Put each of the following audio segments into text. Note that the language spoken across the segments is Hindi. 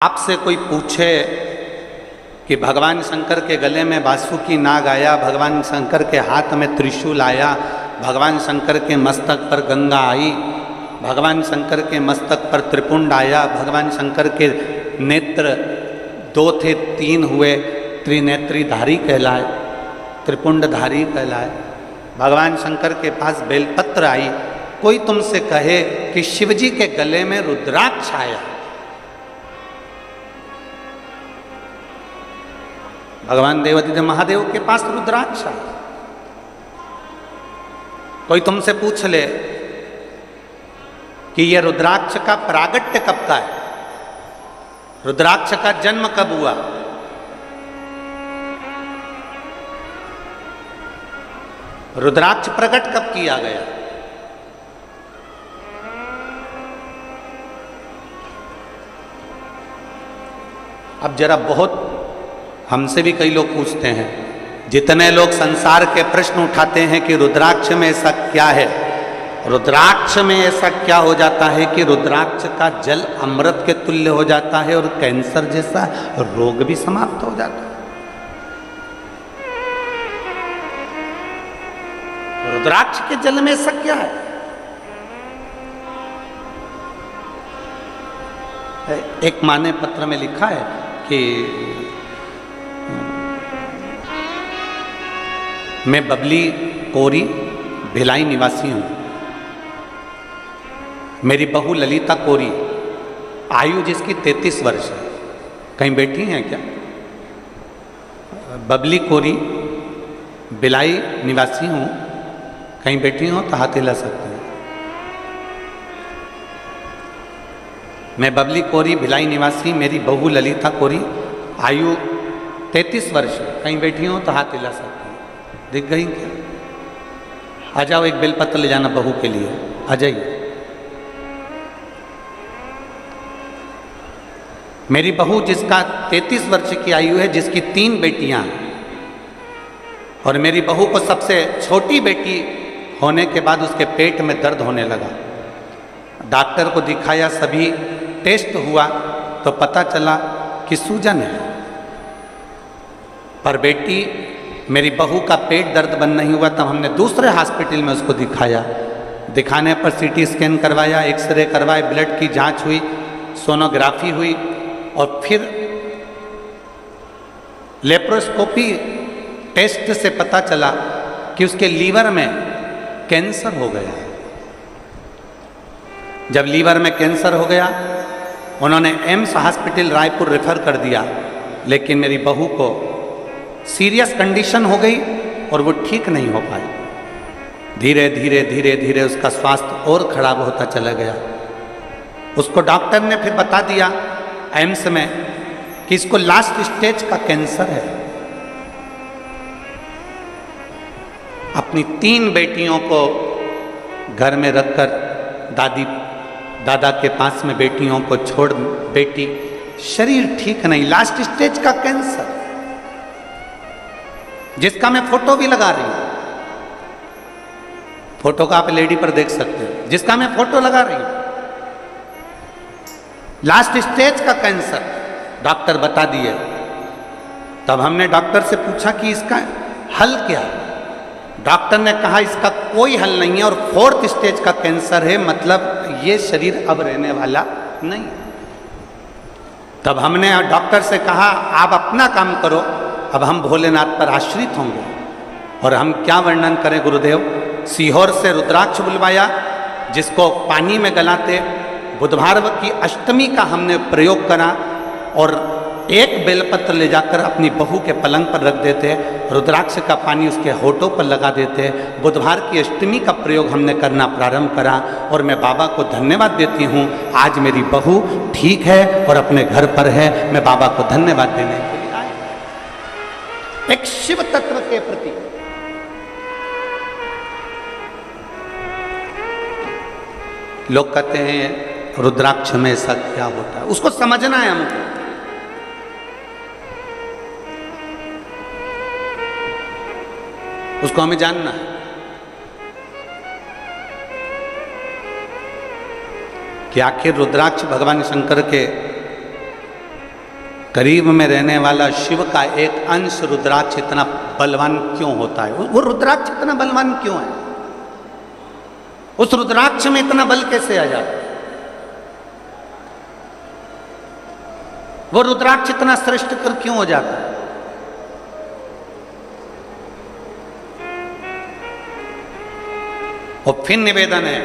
आपसे कोई पूछे कि भगवान शंकर के गले में बासुकी नाग आया, भगवान शंकर के हाथ में त्रिशूल आया, भगवान शंकर के मस्तक पर गंगा आई, भगवान शंकर के मस्तक पर त्रिपुंड आया, भगवान शंकर के नेत्र 2 थे 3 हुए, त्रिनेत्रीधारी कहलाए, त्रिपुंडधारी कहलाए। भगवान शंकर के पास बेलपत्र आई। कोई तुमसे कहे कि शिवजी के गले में रुद्राक्ष आया, भगवान देवादिदेव महादेव के पास रुद्राक्ष आया। कोई तुमसे पूछ ले कि यह रुद्राक्ष का प्रागट्य कब का है, रुद्राक्ष का जन्म कब हुआ, रुद्राक्ष प्रकट कब किया गया, अब जरा बहुत हमसे भी कई लोग पूछते हैं, जितने लोग संसार के प्रश्न उठाते हैं कि रुद्राक्ष में ऐसा क्या है, रुद्राक्ष में ऐसा क्या हो जाता है कि रुद्राक्ष का जल अमृत के तुल्य हो जाता है और कैंसर जैसा रोग भी समाप्त हो जाता है। रुद्राक्ष के जल में ऐसा क्या है? एक माँ ने पत्र में लिखा है कि मैं बबली कोरी भिलाई निवासी हूं, मेरी बहू ललिता कोरी, आयु जिसकी 33 वर्ष है। कहीं बैठी हैं क्या? बबली कोरी भिलाई निवासी हूं, कहीं बैठी हो तो हाथ हिला सकते हैं। मैं बबली कोरी भिलाई निवासी, मेरी बहू ललिता कोरी, आयु 33 वर्ष, कहीं बैठी हो तो हाथ हिला सकते हैं। दिख गई क्या? आ जाओ, एक बेलपत्र ले जाना बहू के लिए, आ जाइए। मेरी बहू जिसका 33 वर्ष की आयु है, जिसकी 3 बेटियां हैं, और मेरी बहू को सबसे छोटी बेटी होने के बाद उसके पेट में दर्द होने लगा। डॉक्टर को दिखाया, सभी टेस्ट हुआ तो पता चला कि सूजन है, पर बेटी मेरी बहू का पेट दर्द बंद नहीं हुआ। तब हमने दूसरे हॉस्पिटल में उसको दिखाया, दिखाने पर सीटी स्कैन करवाया, एक्सरे करवाए, ब्लड की जांच हुई, सोनोग्राफी हुई, और फिर लेप्रोस्कोपी टेस्ट से पता चला कि उसके लीवर में कैंसर हो गया। जब लीवर में कैंसर हो गया, उन्होंने एम्स हॉस्पिटल रायपुर रेफर कर दिया, लेकिन मेरी बहू को सीरियस कंडीशन हो गई और वो ठीक नहीं हो पाई। धीरे धीरे धीरे धीरे उसका स्वास्थ्य और खराब होता चला गया। उसको डॉक्टर ने फिर बता दिया एम्स में कि इसको लास्ट स्टेज का कैंसर है। अपनी 3 बेटियों को घर में रखकर दादा के पास में बेटियों को छोड़, बेटी शरीर ठीक नहीं, लास्ट स्टेज का कैंसर, जिसका मैं फोटो भी लगा रही हूं, फोटो का आप लेडी पर देख सकते हैं, जिसका मैं फोटो लगा रही हूं, लास्ट स्टेज का कैंसर डॉक्टर बता दिए। तब हमने डॉक्टर से पूछा कि इसका हल क्या है? डॉक्टर ने कहा इसका कोई हल नहीं है और 4th स्टेज का कैंसर है, मतलब ये शरीर अब रहने वाला नहीं। तब हमने डॉक्टर से कहा आप अपना काम करो, अब हम भोलेनाथ पर आश्रित होंगे। और हम क्या वर्णन करें गुरुदेव, सीहोर से रुद्राक्ष बुलवाया, जिसको पानी में गलाते, बुधवार की अष्टमी का हमने प्रयोग करा, और एक बेलपत्र ले जाकर अपनी बहू के पलंग पर रख देते, रुद्राक्ष का पानी उसके होठों पर लगा देते। बुधवार की अष्टमी का प्रयोग हमने करना प्रारंभ करा, और मैं बाबा को धन्यवाद देती हूँ, आज मेरी बहू ठीक है और अपने घर पर है। मैं बाबा को धन्यवाद देने के लिए आया, एक शिव तत्व के प्रति। लोग कहते हैं रुद्राक्ष में ऐसा क्या होता है, उसको समझना है हमको। उसको हमें जानना है। कि आखिर रुद्राक्ष भगवान शंकर के करीब में रहने वाला शिव का एक अंश रुद्राक्ष इतना बलवान क्यों होता है? वो रुद्राक्ष इतना बलवान क्यों है? उस रुद्राक्ष में इतना बल कैसे आ जाता है? वो रुद्राक्ष इतना श्रेष्ठ कर क्यों हो जाता है? और फिर निवेदन है,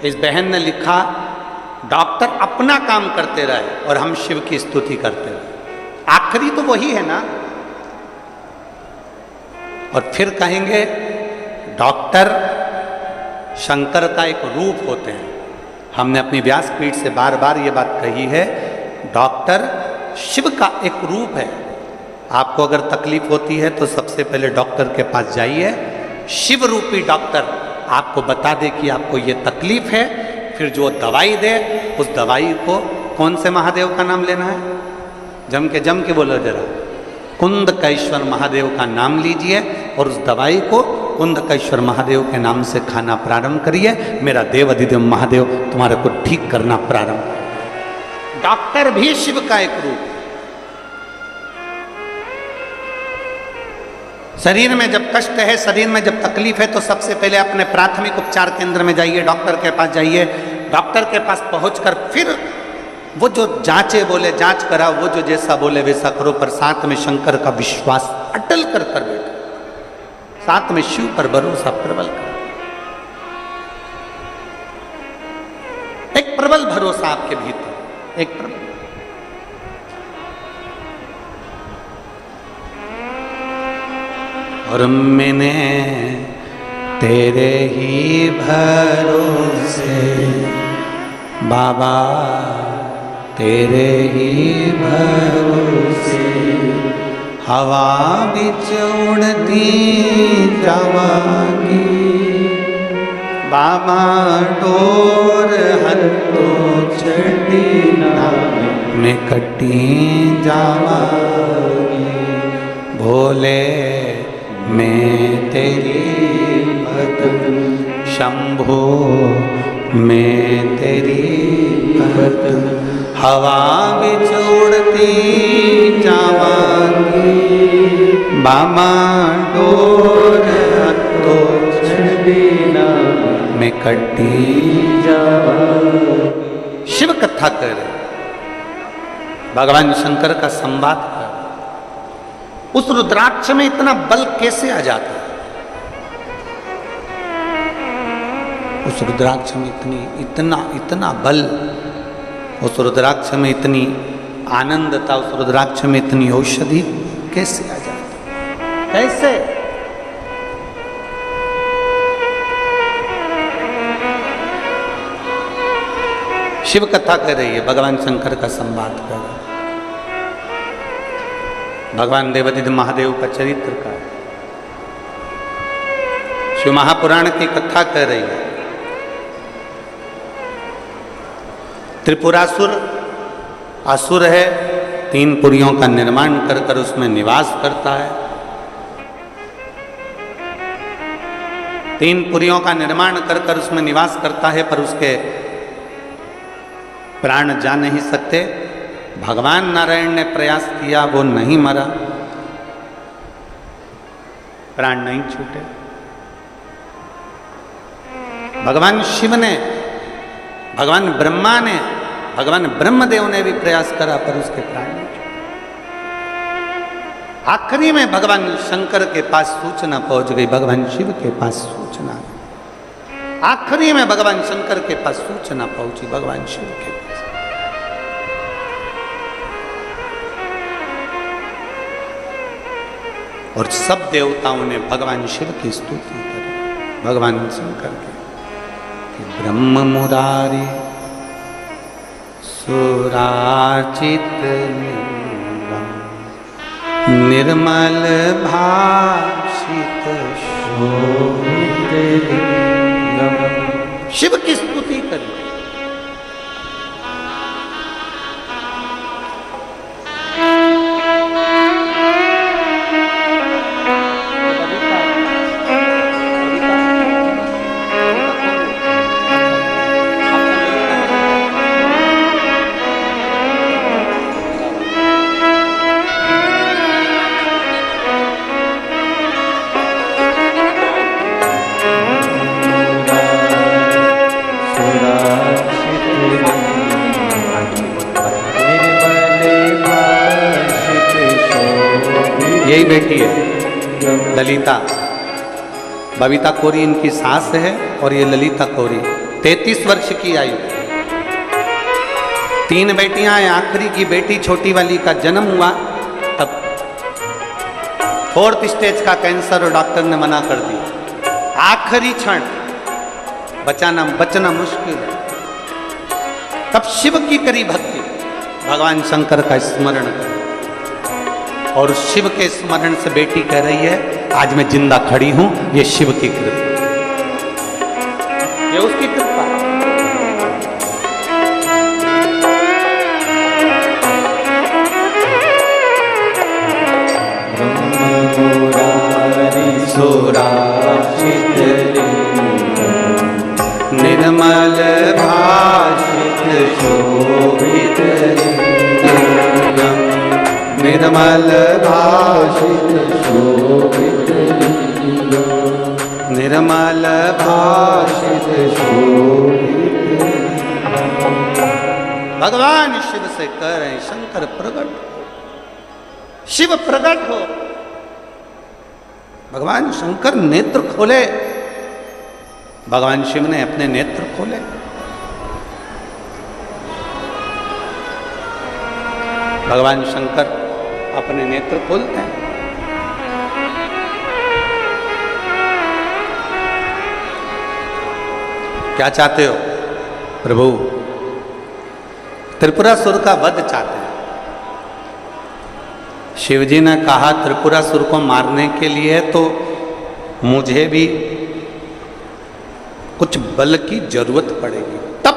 इस बहन ने लिखा, डॉक्टर अपना काम करते रहे और हम शिव की स्तुति करते रहे। आखिरी तो वही है ना। और फिर कहेंगे डॉक्टर शंकर का एक रूप होते हैं। हमने अपनी व्यासपीठ से बार बार ये बात कही है, डॉक्टर शिव का एक रूप है। आपको अगर तकलीफ होती है तो सबसे पहले डॉक्टर के पास जाइए, शिव रूपी डॉक्टर आपको बता दे कि आपको ये तकलीफ है, फिर जो दवाई दे उस दवाई को, कौन से महादेव का नाम लेना है? जम के बोलो जरा, कुंदकेश्वर महादेव का नाम लीजिए और उस दवाई को कुंदकेश्वर महादेव के नाम से खाना प्रारंभ करिए। मेरा देव अधिदेव महादेव तुम्हारे को ठीक करना प्रारंभ करें। डॉक्टर भी शिव का एक रूप। शरीर में जब कष्ट है, शरीर में जब तकलीफ है, तो सबसे पहले अपने प्राथमिक उपचार केंद्र में जाइए, डॉक्टर के पास जाइए। डॉक्टर के पास पहुंचकर फिर वो जो जांचे बोले जांच करा, वो जो जैसा बोले वैसा करो, पर साथ में शंकर का विश्वास अटल कर बैठो, साथ में शिव पर भरोसा प्रबल करो। एक प्रबल भरोसा आपके भीतर, एक प्रबल। और मैंने तेरे ही भरोसे बाबा, तेरे ही भरोसे हवा बिच उड़ती जावांगी बाबा, डोर हथों छड़ी ना मैं कटी जावांगी। भोले मैं तेरी भक्त, शंभो मैं तेरी भक्त, हवा बिच उड़ती जावांगी बाबा, डोर हथों छड़ी ना मैं कटी जावांगी। शिव कथा कर रहे, भगवान शंकर का संवाद कर। उस रुद्राक्ष में इतना बल कैसे आ जाता है? उस रुद्राक्ष में इतना बल, उस रुद्राक्ष में इतनी आनंदता, उस रुद्राक्ष में इतनी औषधि कैसे आ जाती है? कैसे? शिव कथा कर रही है, भगवान शंकर का संवाद कर रही है, भगवान देवाधिदेव महादेव का चरित्र का, शिव महापुराण की कथा कर रही है। त्रिपुरासुर असुर है, 3 पुरियों का निर्माण कर उसमें निवास करता है। 3 पुरियों का निर्माण कर उसमें निवास करता है, पर उसके प्राण जा नहीं सकते। भगवान नारायण ने प्रयास किया, वो नहीं मरा, प्राण नहीं छूटे। भगवान शिव ने, भगवान ब्रह्मा ने, भगवान ब्रह्मदेव ने भी प्रयास करा, पर उसके प्राण नहीं छूटे। आखिरी में भगवान शंकर के पास सूचना पहुंच गई, भगवान शिव के पास सूचना, आखिरी में भगवान शंकर के पास सूचना पहुंची, भगवान शिव के पास। और सब देवताओं ने भगवान शिव की स्तुति करी, भगवान शंकर की। ब्रह्म मुरारी सुराचित निर्मल भाषित शोभित लिंगम, शिव की स्तुति करी। यही बेटी है ललिता। बबीता कोरी इनकी सास है और ये ललिता कोरी 33 वर्ष की आयु। 3 बेटियां हैं, आखिरी की बेटी छोटी वाली का जन्म हुआ तब 4th स्टेज का कैंसर और डॉक्टर ने मना कर दिया। आखिरी क्षण बचना मुश्किल है। तब शिव की करी भक्ति, भगवान शंकर का स्मरण कर, और शिव के स्मरण से बेटी कह रही है आज मैं जिंदा खड़ी हूं, ये शिव की कृपा, ये उसकी कृपा। निर्मल भाषित शोभित लिंगम, निर्मल भाषित शोभित लिंगम, निर्मल भाषित शोभित लिंगम। भगवान शिव से कह रहे हैं शंकर प्रकट हो, शिव प्रकट हो। भगवान शंकर नेत्र खोले, भगवान शिव ने अपने नेत्र खोले। भगवान शंकर अपने नेत्र खोलते हैं। क्या चाहते हो प्रभु? त्रिपुरासुर का वध चाहते हैं। शिवजी ने कहा त्रिपुरासुर को मारने के लिए तो मुझे भी कुछ बल की जरूरत पड़ेगी। तब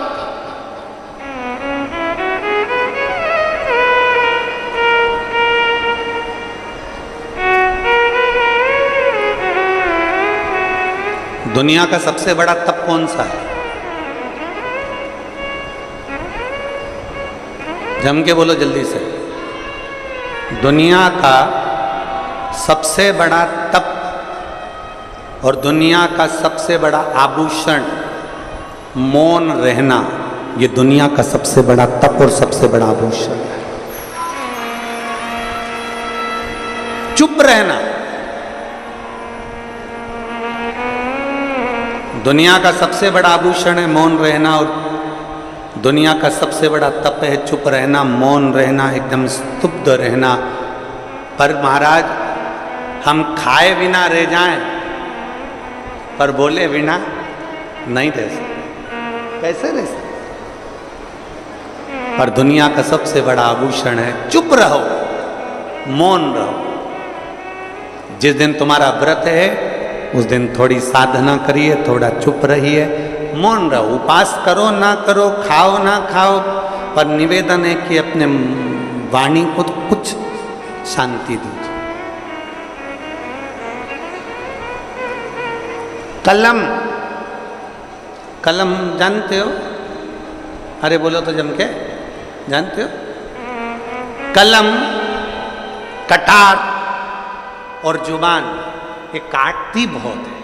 दुनिया का सबसे बड़ा तप कौन सा है? जम के बोलो जल्दी से। दुनिया का सबसे बड़ा तप और दुनिया का सबसे बड़ा आभूषण मौन रहना, ये दुनिया का सबसे बड़ा तप और सबसे बड़ा आभूषण है। चुप रहना। दुनिया का सबसे बड़ा आभूषण है मौन रहना और दुनिया का सबसे बड़ा तप है चुप रहना, मौन रहना, एकदम स्तब्ध रहना। पर महाराज हम खाए बिना रह जाएं पर बोले बिना नहीं रह सकते। कैसे रह सकते? पर दुनिया का सबसे बड़ा आभूषण है चुप रहो, मौन रहो। जिस दिन तुम्हारा व्रत है उस दिन थोड़ी साधना करिए, थोड़ा चुप रहिए, मौन रहो। उपास करो ना करो, खाओ ना खाओ, पर निवेदन है कि अपने वाणी को कुछ शांति दीजिए। कलम, कलम जानते हो? अरे बोलो तो जम के, जानते हो? कलम, कटार और जुबान ये काटती बहुत है।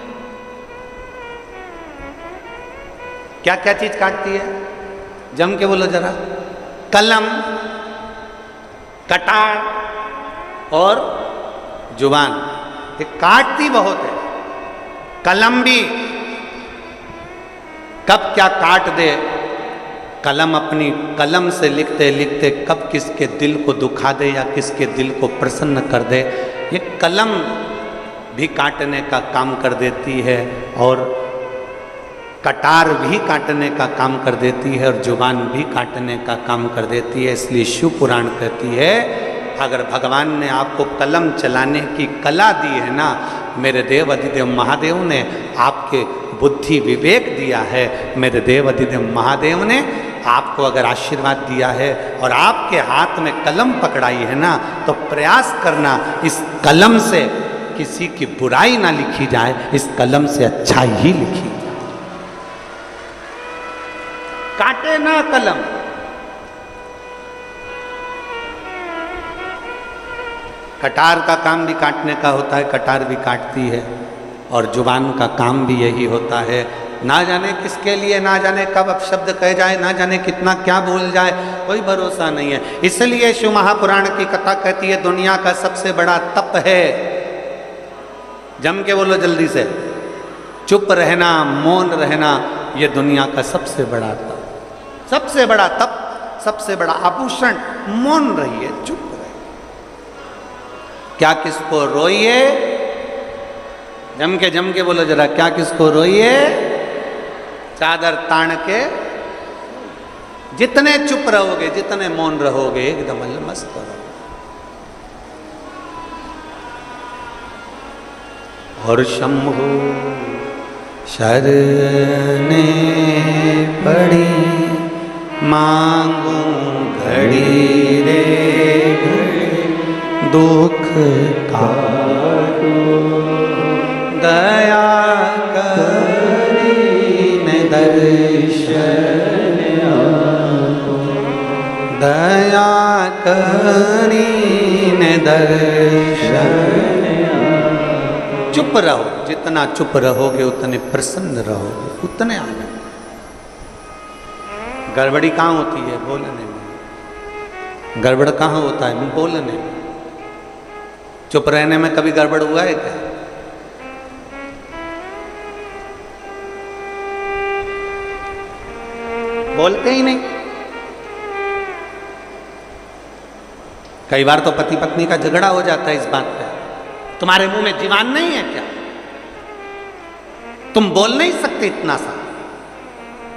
क्या क्या चीज काटती है? जम के बोलो जरा। कलम, कटार और जुबान ये काटती बहुत है। कलम भी कब क्या काट दे, कलम अपनी कलम से लिखते लिखते कब किसके दिल को दुखा दे या किसके दिल को प्रसन्न कर दे, ये कलम भी काटने का काम कर देती है और कटार भी काटने का काम कर देती है और जुबान भी काटने का काम कर देती है। इसलिए शिव पुराण कहती है अगर भगवान ने आपको कलम चलाने की कला दी है ना, मेरे देव अधिदेव महादेव ने आपके बुद्धि विवेक दिया है, मेरे देव अधिदेव महादेव ने आपको अगर आशीर्वाद दिया है और आपके हाथ में कलम पकड़ाई है ना, तो प्रयास करना इस कलम से किसी की बुराई ना लिखी जाए, इस कलम से अच्छा ही लिखी जाए। काटे ना कलम। कटार का काम भी काटने का होता है, कटार भी काटती है और जुबान का काम भी यही होता है। ना जाने किसके लिए, ना जाने कब अपशब्द कह जाए, ना जाने कितना क्या भूल जाए, कोई भरोसा नहीं है। इसलिए शिव महापुराण की कथा कहती है दुनिया का सबसे बड़ा तप है, जम के बोलो जल्दी से, चुप रहना, मौन रहना, ये दुनिया का सबसे बड़ा तप, सबसे बड़ा तप, सबसे बड़ा आभूषण। मौन रहिए, चुप रहिए, क्या किसको रोइए, जम के बोलो जरा, क्या किसको रोइए, चादर तान के। जितने चुप रहोगे, जितने मौन रहोगे, एकदम मस्त रहोगे। और शंभु शरणे पड़ी, मांगू घड़ी रे घड़ी, दुख काटो, दया करीन दर्शन आपो, दया करीन दर्शन। चुप रहो, जितना चुप रहोगे उतने प्रसन्न रहोगे, उतने आनंद। गड़बड़ी कहाँ होती है? बोलने में। गड़बड़ कहाँ होता है? बोलने में। चुप रहने में कभी गड़बड़ हुआ है क्या? बोलते ही नहीं। कई बार तो पति पत्नी का झगड़ा हो जाता है इस बात पे, तुम्हारे मुंह में जीवान नहीं है क्या? तुम बोल नहीं सकते इतना सा?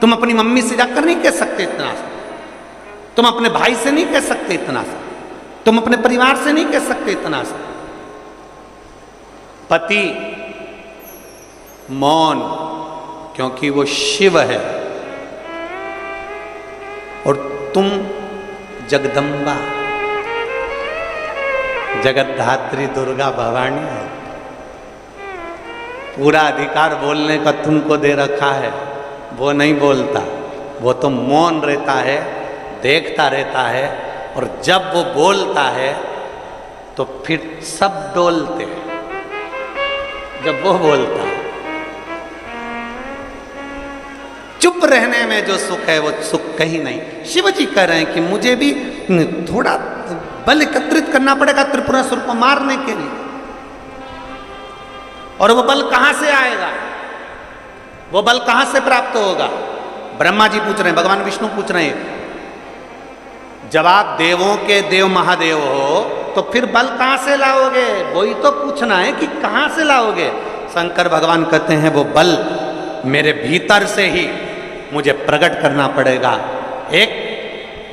तुम अपनी मम्मी से जाकर नहीं कह सकते इतना सा? तुम अपने भाई से नहीं कह सकते इतना सा? तुम अपने परिवार से नहीं कह सकते इतना सा? पति मौन, क्योंकि वो शिव है और तुम जगदम्बा, जगद्धात्री दुर्गा भवानी है। पूरा अधिकार बोलने का तुमको दे रखा है, वो नहीं बोलता, वो तो मौन रहता है, देखता रहता है, और जब वो बोलता है तो फिर सब डोलते हैं। जब वो बोलता है, चुप रहने में जो सुख है वो सुख कहीं नहीं। शिव जी कह रहे हैं कि मुझे भी थोड़ा बल एकत्रित करना पड़ेगा त्रिपुरासुर को मारने के लिए, और वो बल कहां से आएगा? वो बल कहां से प्राप्त होगा? ब्रह्मा जी पूछ रहे हैं, भगवान विष्णु पूछ रहे हैं, जब आप देवों के देव महादेव हो तो फिर बल कहां से लाओगे? वही तो पूछना है कि कहां से लाओगे? शंकर भगवान कहते हैं वो बल मेरे भीतर से ही मुझे प्रकट करना पड़ेगा। एक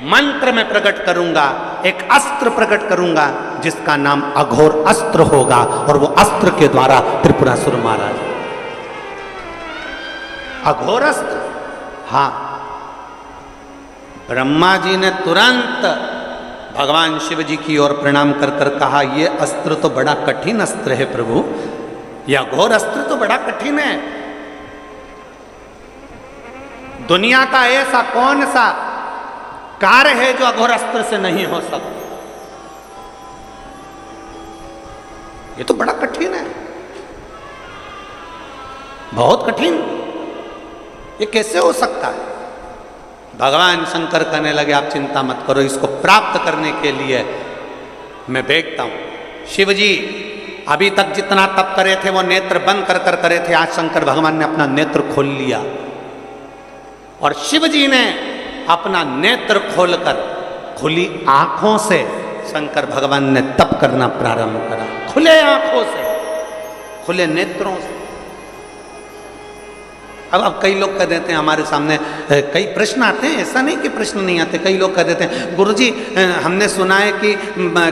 मंत्र में प्रकट करूंगा, एक अस्त्र प्रकट करूंगा जिसका नाम अघोर अस्त्र होगा, और वो अस्त्र के द्वारा त्रिपुरासुर मारा जाए। अघोर अस्त्र। हाँ, ब्रह्मा जी ने तुरंत भगवान शिव जी की ओर प्रणाम कर कर कहा, ये अस्त्र तो बड़ा कठिन अस्त्र है प्रभु, यह अघोर अस्त्र तो बड़ा कठिन है। दुनिया का ऐसा कौन सा कार्य है जो अघोर अस्त्र से नहीं हो सकता? ये तो बड़ा कठिन है, बहुत कठिन। ये कैसे हो सकता है? भगवान शंकर कहने लगे, आप चिंता मत करो, इसको प्राप्त करने के लिए मैं देखता हूं। शिव जी अभी तक जितना तप करे थे वो नेत्र बंद कर कर करे थे, आज शंकर भगवान ने अपना नेत्र खोल लिया, और शिव जी ने अपना नेत्र खोलकर खुली आंखों से शंकर भगवान ने तप करना प्रारंभ करा। खुले आंखों से, खुले नेत्रों से। अब कई लोग कह देते हैं, हमारे सामने कई प्रश्न आते हैं, ऐसा नहीं कि प्रश्न नहीं आते। कई लोग कह देते हैं, गुरुजी हमने सुना है कि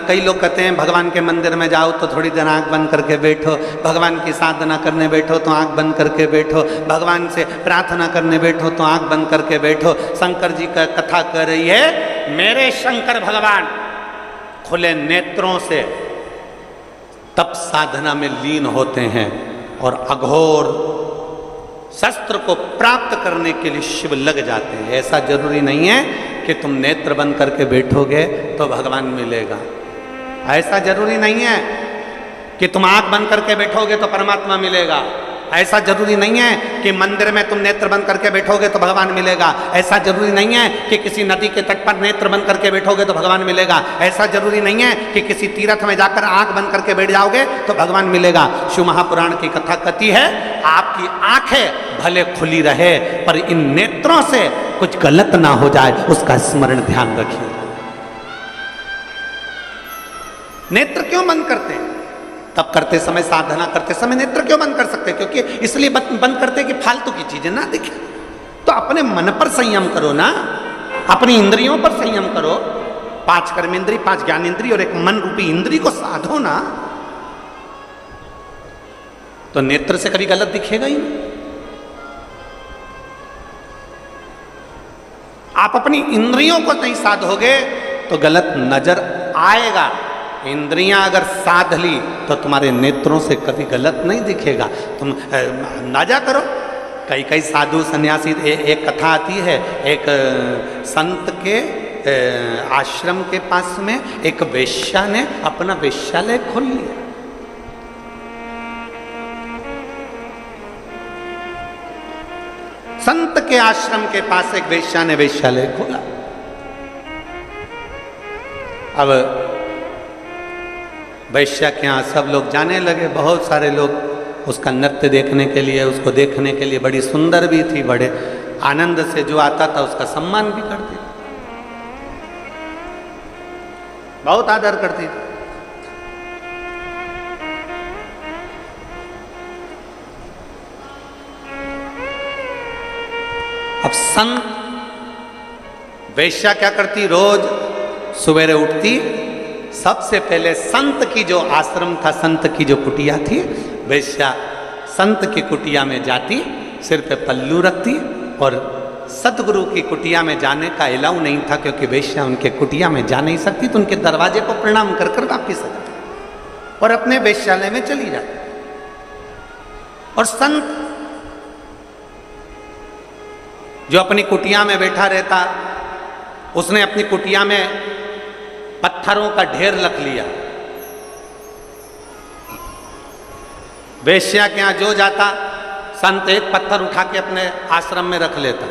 कई लोग कहते हैं भगवान के मंदिर में जाओ तो थोड़ी देर आंख बंद करके बैठो, भगवान की साधना करने बैठो तो आंख बंद करके बैठो, भगवान से प्रार्थना करने बैठो तो आंख बंद करके बैठो। शंकर जी का कथा कर रही है, मेरे शंकर भगवान खुले नेत्रों से तप साधना में लीन होते हैं, और अघोर शस्त्र को प्राप्त करने के लिए शिव लग जाते हैं। ऐसा जरूरी नहीं है कि तुम नेत्र बंद करके बैठोगे तो भगवान मिलेगा, ऐसा जरूरी नहीं है कि तुम आंख बंद करके बैठोगे तो परमात्मा मिलेगा, ऐसा जरूरी नहीं है कि मंदिर में तुम नेत्र बंद करके बैठोगे तो भगवान मिलेगा। ऐसा जरूरी नहीं है कि किसी नदी के तट पर नेत्र बंद करके बैठोगे तो भगवान मिलेगा। ऐसा जरूरी नहीं है कि किसी तीर्थ में जाकर आंख बंद करके बैठ जाओगे तो भगवान मिलेगा। शिव महापुराण की कथा कहती है आपकी आंखें भले खुली रहे पर इन नेत्रों से कुछ गलत ना हो जाए, उसका स्मरण ध्यान रखिए। नेत्र क्यों बंद करते हैं? तब करते समय, साधना करते समय नेत्र क्यों बंद कर सकते हैं? क्योंकि इसलिए बंद करते हैं कि फालतू की चीजें ना दिखे। तो अपने मन पर संयम करो ना, अपनी इंद्रियों पर संयम करो। 5 कर्मेंद्री, 5 ज्ञानेंद्री और एक मन रूपी इंद्री को साधो ना, तो नेत्र से कभी गलत दिखेगा ही नहीं। आप अपनी इंद्रियों को नहीं साधोगे तो गलत नजर आएगा। इंद्रियां अगर साध ली तो तुम्हारे नेत्रों से कभी गलत नहीं दिखेगा। तुम अंदाजा करो, कई साधु सन्यासी, एक कथा आती है, एक संत के आश्रम के पास में एक वेश्या ने अपना वेश्यालय खोल लिया। संत के आश्रम के पास एक वेश्या ने वेश्यालय खोला। अब वैश्या के यहाँ सब लोग जाने लगे, बहुत सारे लोग उसका नृत्य देखने के लिए, उसको देखने के लिए। बड़ी सुंदर भी थी, बड़े आनंद से जो आता था उसका सम्मान भी करती, बहुत आदर करती थी। अब संत वेश्या क्या करती, रोज सवेरे उठती, सबसे पहले संत की जो आश्रम था, संत की जो कुटिया थी, वेश्या संत की कुटिया में जाती, सिर पे पल्लू रखती और सतगुरु की कुटिया में जाने का अलाउ नहीं था क्योंकि वेश्या उनके कुटिया में जा नहीं सकती, तो उनके दरवाजे को प्रणाम कर कर वापिस आती और अपने वेश्यालय में चली जाती। और संत जो अपनी कुटिया में बैठा रहता, उसने अपनी कुटिया में पत्थरों का ढेर रख लिया। वेश्या के यहां जो जाता, संत एक पत्थर उठा के अपने आश्रम में रख लेता।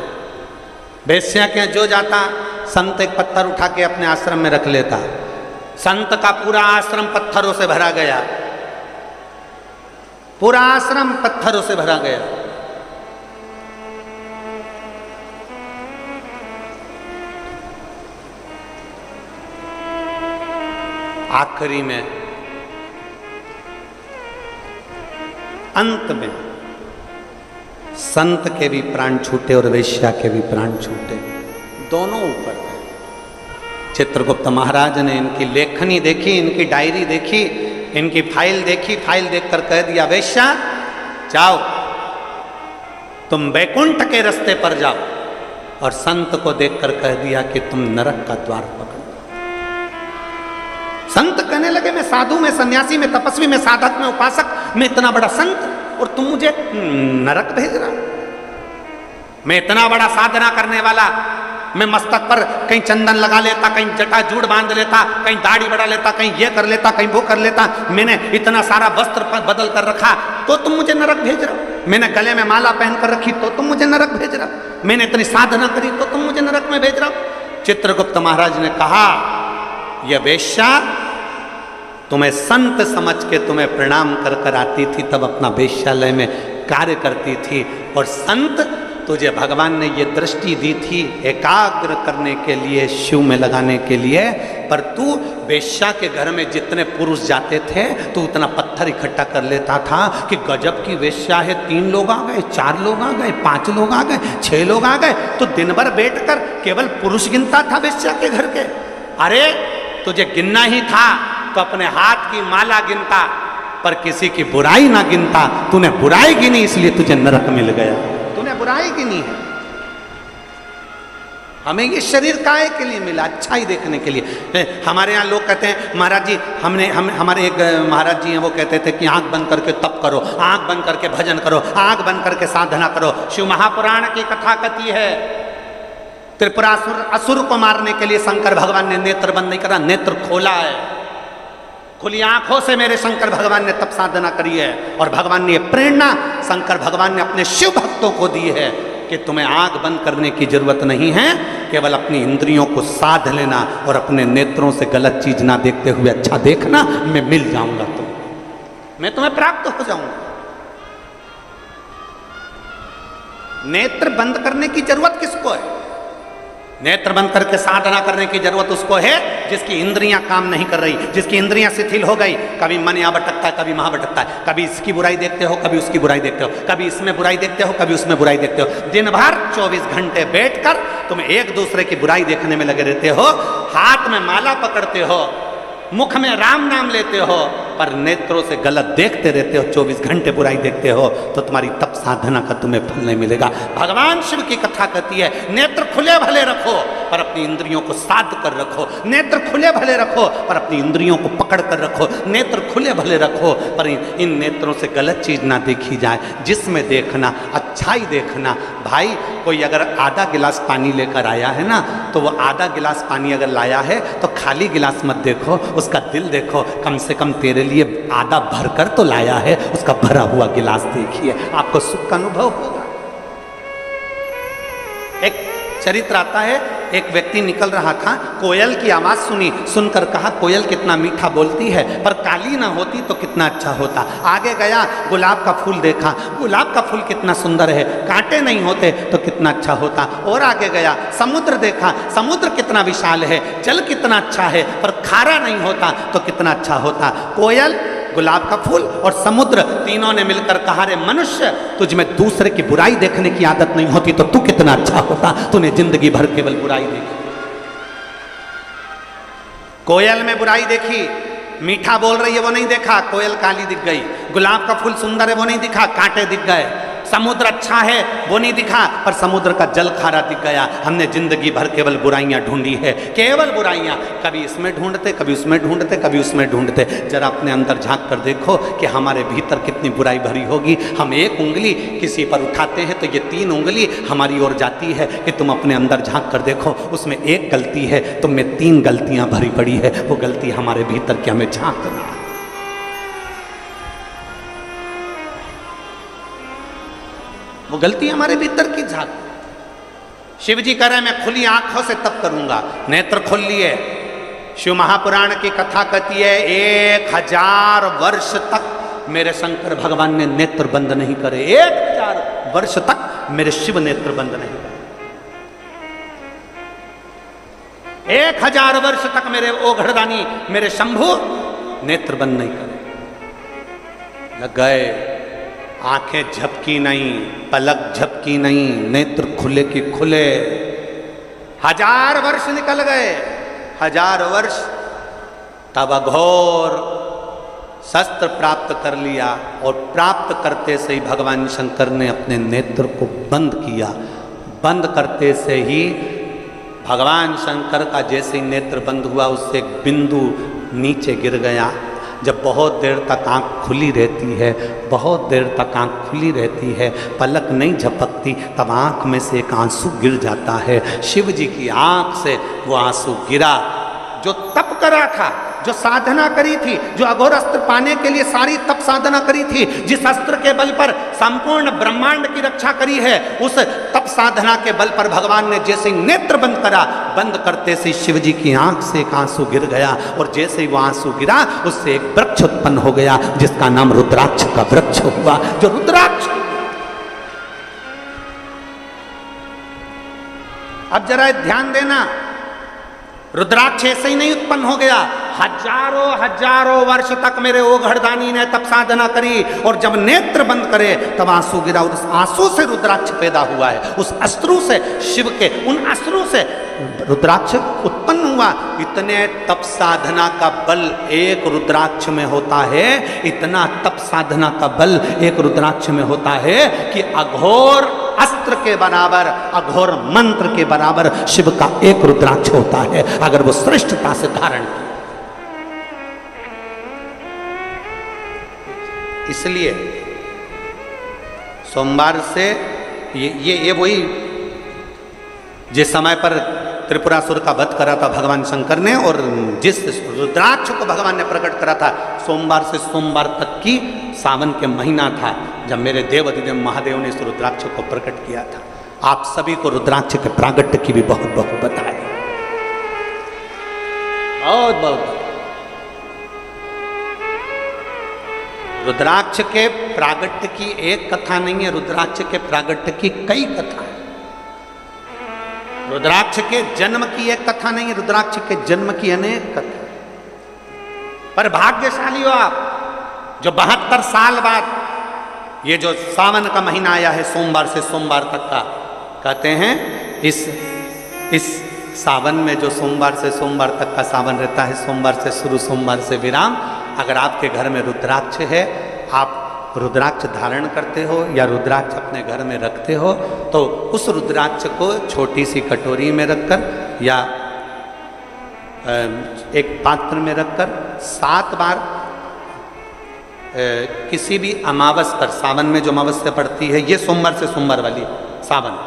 वेश्या के यहां जो जाता, संत एक पत्थर उठा के अपने आश्रम में रख लेता। संत का पूरा आश्रम पत्थरों से भरा गया, पूरा आश्रम पत्थरों से भरा गया। आखिरी में, अंत में संत के भी प्राण छूटे और वेश्या के भी प्राण छूटे, दोनों ऊपर। चित्रगुप्त महाराज ने इनकी लेखनी देखी, इनकी डायरी देखी, इनकी फाइल देखी, फाइल देखकर कह दिया, वेश्या जाओ, तुम वैकुंठ के रास्ते पर जाओ। और संत को देखकर कह दिया कि तुम नरक का द्वार पकड़ो। संत कहने लगे, मैं साधु, मैं सन्यासी, मैं तपस्वी, मैं साधक, मैं उपासक, मैं इतना बड़ा संत, और तुम मुझे नरक भेज रहा? मैं इतना बड़ा साधना करने वाला, मैं मस्तक पर कहीं चंदन लगा लेता, कहीं जटा जूड़ बांध लेता, कहीं दाढ़ी बढ़ा लेता, कहीं ये कर लेता, कहीं वो कर लेता, मैंने इतना सारा वस्त्र बदल कर रखा तो तुम मुझे नरक भेज रहे हो? मैंने गले में माला पहन कर रखी तो तुम मुझे नरक भेज रहे हो? मैंने इतनी साधना करी तो तुम मुझे नरक में भेज रहे हो? चित्रगुप्त महाराज ने कहा, यह वेश्या तुम्हें संत समझ के तुम्हें प्रणाम कर कर आती थी, तब अपना वेश्यालय में कार्य करती थी। और संत, तुझे भगवान ने ये दृष्टि दी थी एकाग्र करने के लिए, शिव में लगाने के लिए, पर तू वेश्या के घर में जितने पुरुष जाते थे तो उतना पत्थर इकट्ठा कर लेता था कि गजब की वेश्या है, 3 लोग आ गए, 4 लोग आ गए, 5 लोग आ गए, 6 लोग आ गए, तो दिन भर बैठकर केवल पुरुष गिनता था वेश्या के घर के। अरे तुझे गिनना ही था तो अपने हाथ की माला गिनता, पर किसी की बुराई ना गिनता। तूने बुराई गिनी इसलिए तुझे नरक मिल गया, तूने बुराई गिनी है। हमें ये शरीर काहे के लिए मिला? अच्छा ही देखने के लिए। हमारे यहाँ लोग कहते हैं, महाराज जी हमारे एक महाराज जी हैं, वो कहते थे कि आंख बंद करके तप करो, आंख बंद करके भजन करो, आंख बंद करके साधना करो। शिव महापुराण की कथा कहती है, त्रिपुरासुर असुर को मारने के लिए शंकर भगवान ने नेत्र बंद नहीं करा, नेत्र खोला है। खुली आंखों से मेरे शंकर भगवान ने तप साधना करी है और भगवान ने प्रेरणा शंकर भगवान ने अपने शिव भक्तों को दी है कि तुम्हें आंख बंद करने की जरूरत नहीं है, केवल अपनी इंद्रियों को साध लेना और अपने नेत्रों से गलत चीज ना देखते हुए अच्छा देखना, मैं मिल जाऊंगा मैं तुम्हें प्राप्त हो जाऊंगा। नेत्र बंद करने की जरूरत किसको है? नेत्र बंद करके साधना करने की जरूरत उसको है जिसकी इंद्रियां काम नहीं कर रही, जिसकी इंद्रियां शिथिल हो गई। कभी मन यहाँ भटकता है, कभी वहां भटकता है, कभी इसकी बुराई देखते हो, कभी उसकी बुराई देखते हो, कभी इसमें बुराई देखते हो, कभी उसमें बुराई देखते हो। दिन भर 24 घंटे बैठकर तुम एक दूसरे की बुराई देखने में लगे रहते हो, हाथ में माला पकड़ते हो, मुख में राम नाम लेते हो, पर नेत्रों से गलत देखते रहते हो, 24 घंटे बुराई देखते हो, तो तुम्हारी तप साधना का तुम्हें फल नहीं मिलेगा। भगवान शिव की कथा कहती है नेत्र खुले भले रखो पर अपनी इंद्रियों को साध कर रखो, नेत्र खुले भले रखो पर अपनी इंद्रियों को पकड़ कर रखो, नेत्र खुले भले रखो पर इन नेत्रों से गलत चीज ना देखी जाए, जिसमें देखना अच्छाई देखना। भाई कोई अगर आधा गिलास पानी लेकर आया है ना, तो वो आधा गिलास पानी अगर लाया है तो खाली गिलास मत देखो, उसका दिल देखो, कम से कम तेरे लिए आधा भरकर तो लाया है, उसका भरा हुआ गिलास देखिए, आपको सुख का अनुभव होगा। एक चरित्र आता है, एक व्यक्ति निकल रहा था, कोयल की आवाज सुनी, सुनकर कहा कोयल कितना मीठा बोलती है, पर काली ना होती तो कितना अच्छा होता। आगे गया, गुलाब का फूल देखा, गुलाब का फूल कितना सुंदर है, कांटे नहीं होते तो कितना अच्छा होता। और आगे गया, समुद्र देखा, समुद्र कितना विशाल है, जल कितना अच्छा है, पर खारा नहीं होता तो कितना अच्छा होता। कोयल, गुलाब का फूल और समुद्र तीनों ने मिलकर कहा रे मनुष्य, तुझ में दूसरे की बुराई देखने की आदत नहीं होती तो तू कितना अच्छा होता, तूने जिंदगी भर केवल बुराई देखी। कोयल में बुराई देखी, मीठा बोल रही है वो नहीं देखा, कोयल काली दिख गई। गुलाब का फूल सुंदर है वो नहीं दिखा, कांटे दिख गए। समुद्र अच्छा है वो नहीं दिखा, पर समुद्र का जल खारा दिख गया। हमने जिंदगी भर केवल बुराइयां ढूंढी है, केवल बुराइयां, कभी इसमें ढूंढते, कभी उसमें ढूंढते, कभी उसमें ढूंढते। जरा अपने अंदर झांक कर देखो कि हमारे भीतर कितनी बुराई भरी होगी। हम एक उंगली किसी पर उठाते हैं तो ये 3 उंगली हमारी ओर जाती है कि तुम अपने अंदर झांक कर देखो, उसमें एक गलती है, तुम में 3 गलतियां भरी पड़ी है। वो गलती हमारे भीतर की हमें झांकना। वो गलती हमारे भीतर की झांक। शिव जी कह रहे मैं खुली आंखों से तप करूंगा, नेत्र खोल लिए। शिव महापुराण की कथा कहती है 1000 वर्ष तक मेरे शंकर भगवान ने नेत्र बंद नहीं करे, 1000 वर्ष तक मेरे शिव नेत्र बंद नहीं करे। 1000 वर्ष तक मेरे ओघड़दानी, मेरे शंभु नेत्र बंद नहीं करे। लग गए, आंखें झपकी नहीं, पलक झपकी नहीं, नेत्र खुले की खुले। 1000 वर्ष निकल गए, 1000 वर्ष, तब अघोर शस्त्र प्राप्त कर लिया और प्राप्त करते से ही भगवान शंकर ने अपने नेत्र को बंद किया। बंद करते से ही भगवान शंकर का जैसे ही नेत्र बंद हुआ, उससे एक बिंदु नीचे गिर गया। जब बहुत देर तक आंख खुली रहती है, बहुत देर तक आंख खुली रहती है, पलक नहीं झपकती, तब आंख में से एक आंसू गिर जाता है। शिव जी की आंख से वो आंसू गिरा। जो तप करा था, जो साधना करी थी, जो अघोर अस्त्र पाने के लिए सारी तप साधना करी थी, जिस अस्त्र के बल पर संपूर्ण ब्रह्मांड की रक्षा करी है, उस तप साधना के बल पर भगवान ने जैसे ही नेत्र बंद करा, बंद करते से शिव जी की आंख से एक आंसू गिर गया और जैसे ही वो आंसू गिरा, उससे एक वृक्ष उत्पन्न हो गया जिसका नाम रुद्राक्ष का वृक्ष हुआ। जो रुद्राक्ष, अब जरा ध्यान देना, रुद्राक्ष ऐसे ही नहीं उत्पन्न हो गया। हजारों वर्ष तक मेरे ओघड़दानी ने तप साधना करी और जब नेत्र बंद करे तब आंसू गिरा और उस आंसू से रुद्राक्ष पैदा हुआ है। उस अश्रु से, शिव के उन अश्रु से रुद्राक्ष उत्पन्न हुआ। इतने तप साधना का बल एक रुद्राक्ष में होता है, इतना तप साधना का बल एक रुद्राक्ष में होता है कि अघोर अस्त्र के बराबर, अघोर मंत्र के बराबर शिव का एक रुद्राक्ष होता है, अगर वो श्रेष्ठता से धारण किया। इसलिए सोमवार से ये वही जिस समय पर त्रिपुरासुर का वध करा था भगवान शंकर ने, और जिस रुद्राक्ष को भगवान ने प्रकट करा था, सोमवार से सोमवार तक की सावन के महीना था जब मेरे देव अधिदेव महादेव ने इस रुद्राक्ष को प्रकट किया था। आप सभी को रुद्राक्ष के प्रागट्य की भी बहुत बहुत बधाई, बहुत बहुत। रुद्राक्ष के प्रागट्य की एक कथा नहीं है, रुद्राक्ष के प्रागट्य की कई कथा है। रुद्राक्ष के जन्म की एक कथा नहीं है, रुद्राक्ष के जन्म की अनेक कथा। पर भाग्यशाली हो आप जो 72 साल बाद ये जो सावन का महीना आया है, सोमवार से सोमवार तक का, कहते हैं इस सावन में जो सोमवार से सोमवार तक का सावन रहता है, सोमवार से शुरू सोमवार से विराम, अगर आपके घर में रुद्राक्ष है, आप रुद्राक्ष धारण करते हो या रुद्राक्ष अपने घर में रखते हो, तो उस रुद्राक्ष को छोटी सी कटोरी में रखकर या एक पात्र में रखकर 7 बार किसी भी अमावस पर, सावन में जो अमावस्या पड़ती है, ये सोमवार से सोमवार वाली सावन,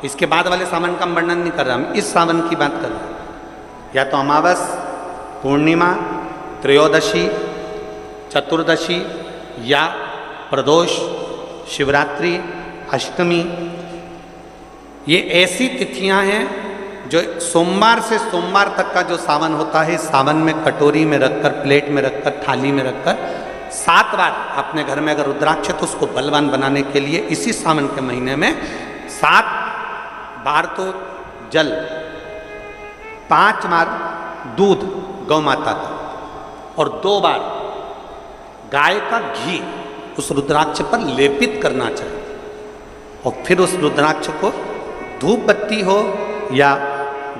इसके बाद वाले सावन का वर्णन नहीं कर रहा हम, इस सावन की बात कर रहा हूँ। या तो अमावस, पूर्णिमा, त्रयोदशी, चतुर्दशी या प्रदोष, शिवरात्रि, अष्टमी, ये ऐसी तिथियां हैं जो सोमवार से सोमवार तक का जो सावन होता है, सावन में कटोरी में रखकर, प्लेट में रखकर, थाली में रखकर 7 बार अपने घर में अगर रुद्राक्ष है तो उसको बलवान बनाने के लिए इसी सावन के महीने में 7 बार तो जल, 5 बार दूध गौ माता का, और 2 बार गाय का घी उस रुद्राक्ष पर लेपित करना चाहिए। और फिर उस रुद्राक्ष को धूप बत्ती हो या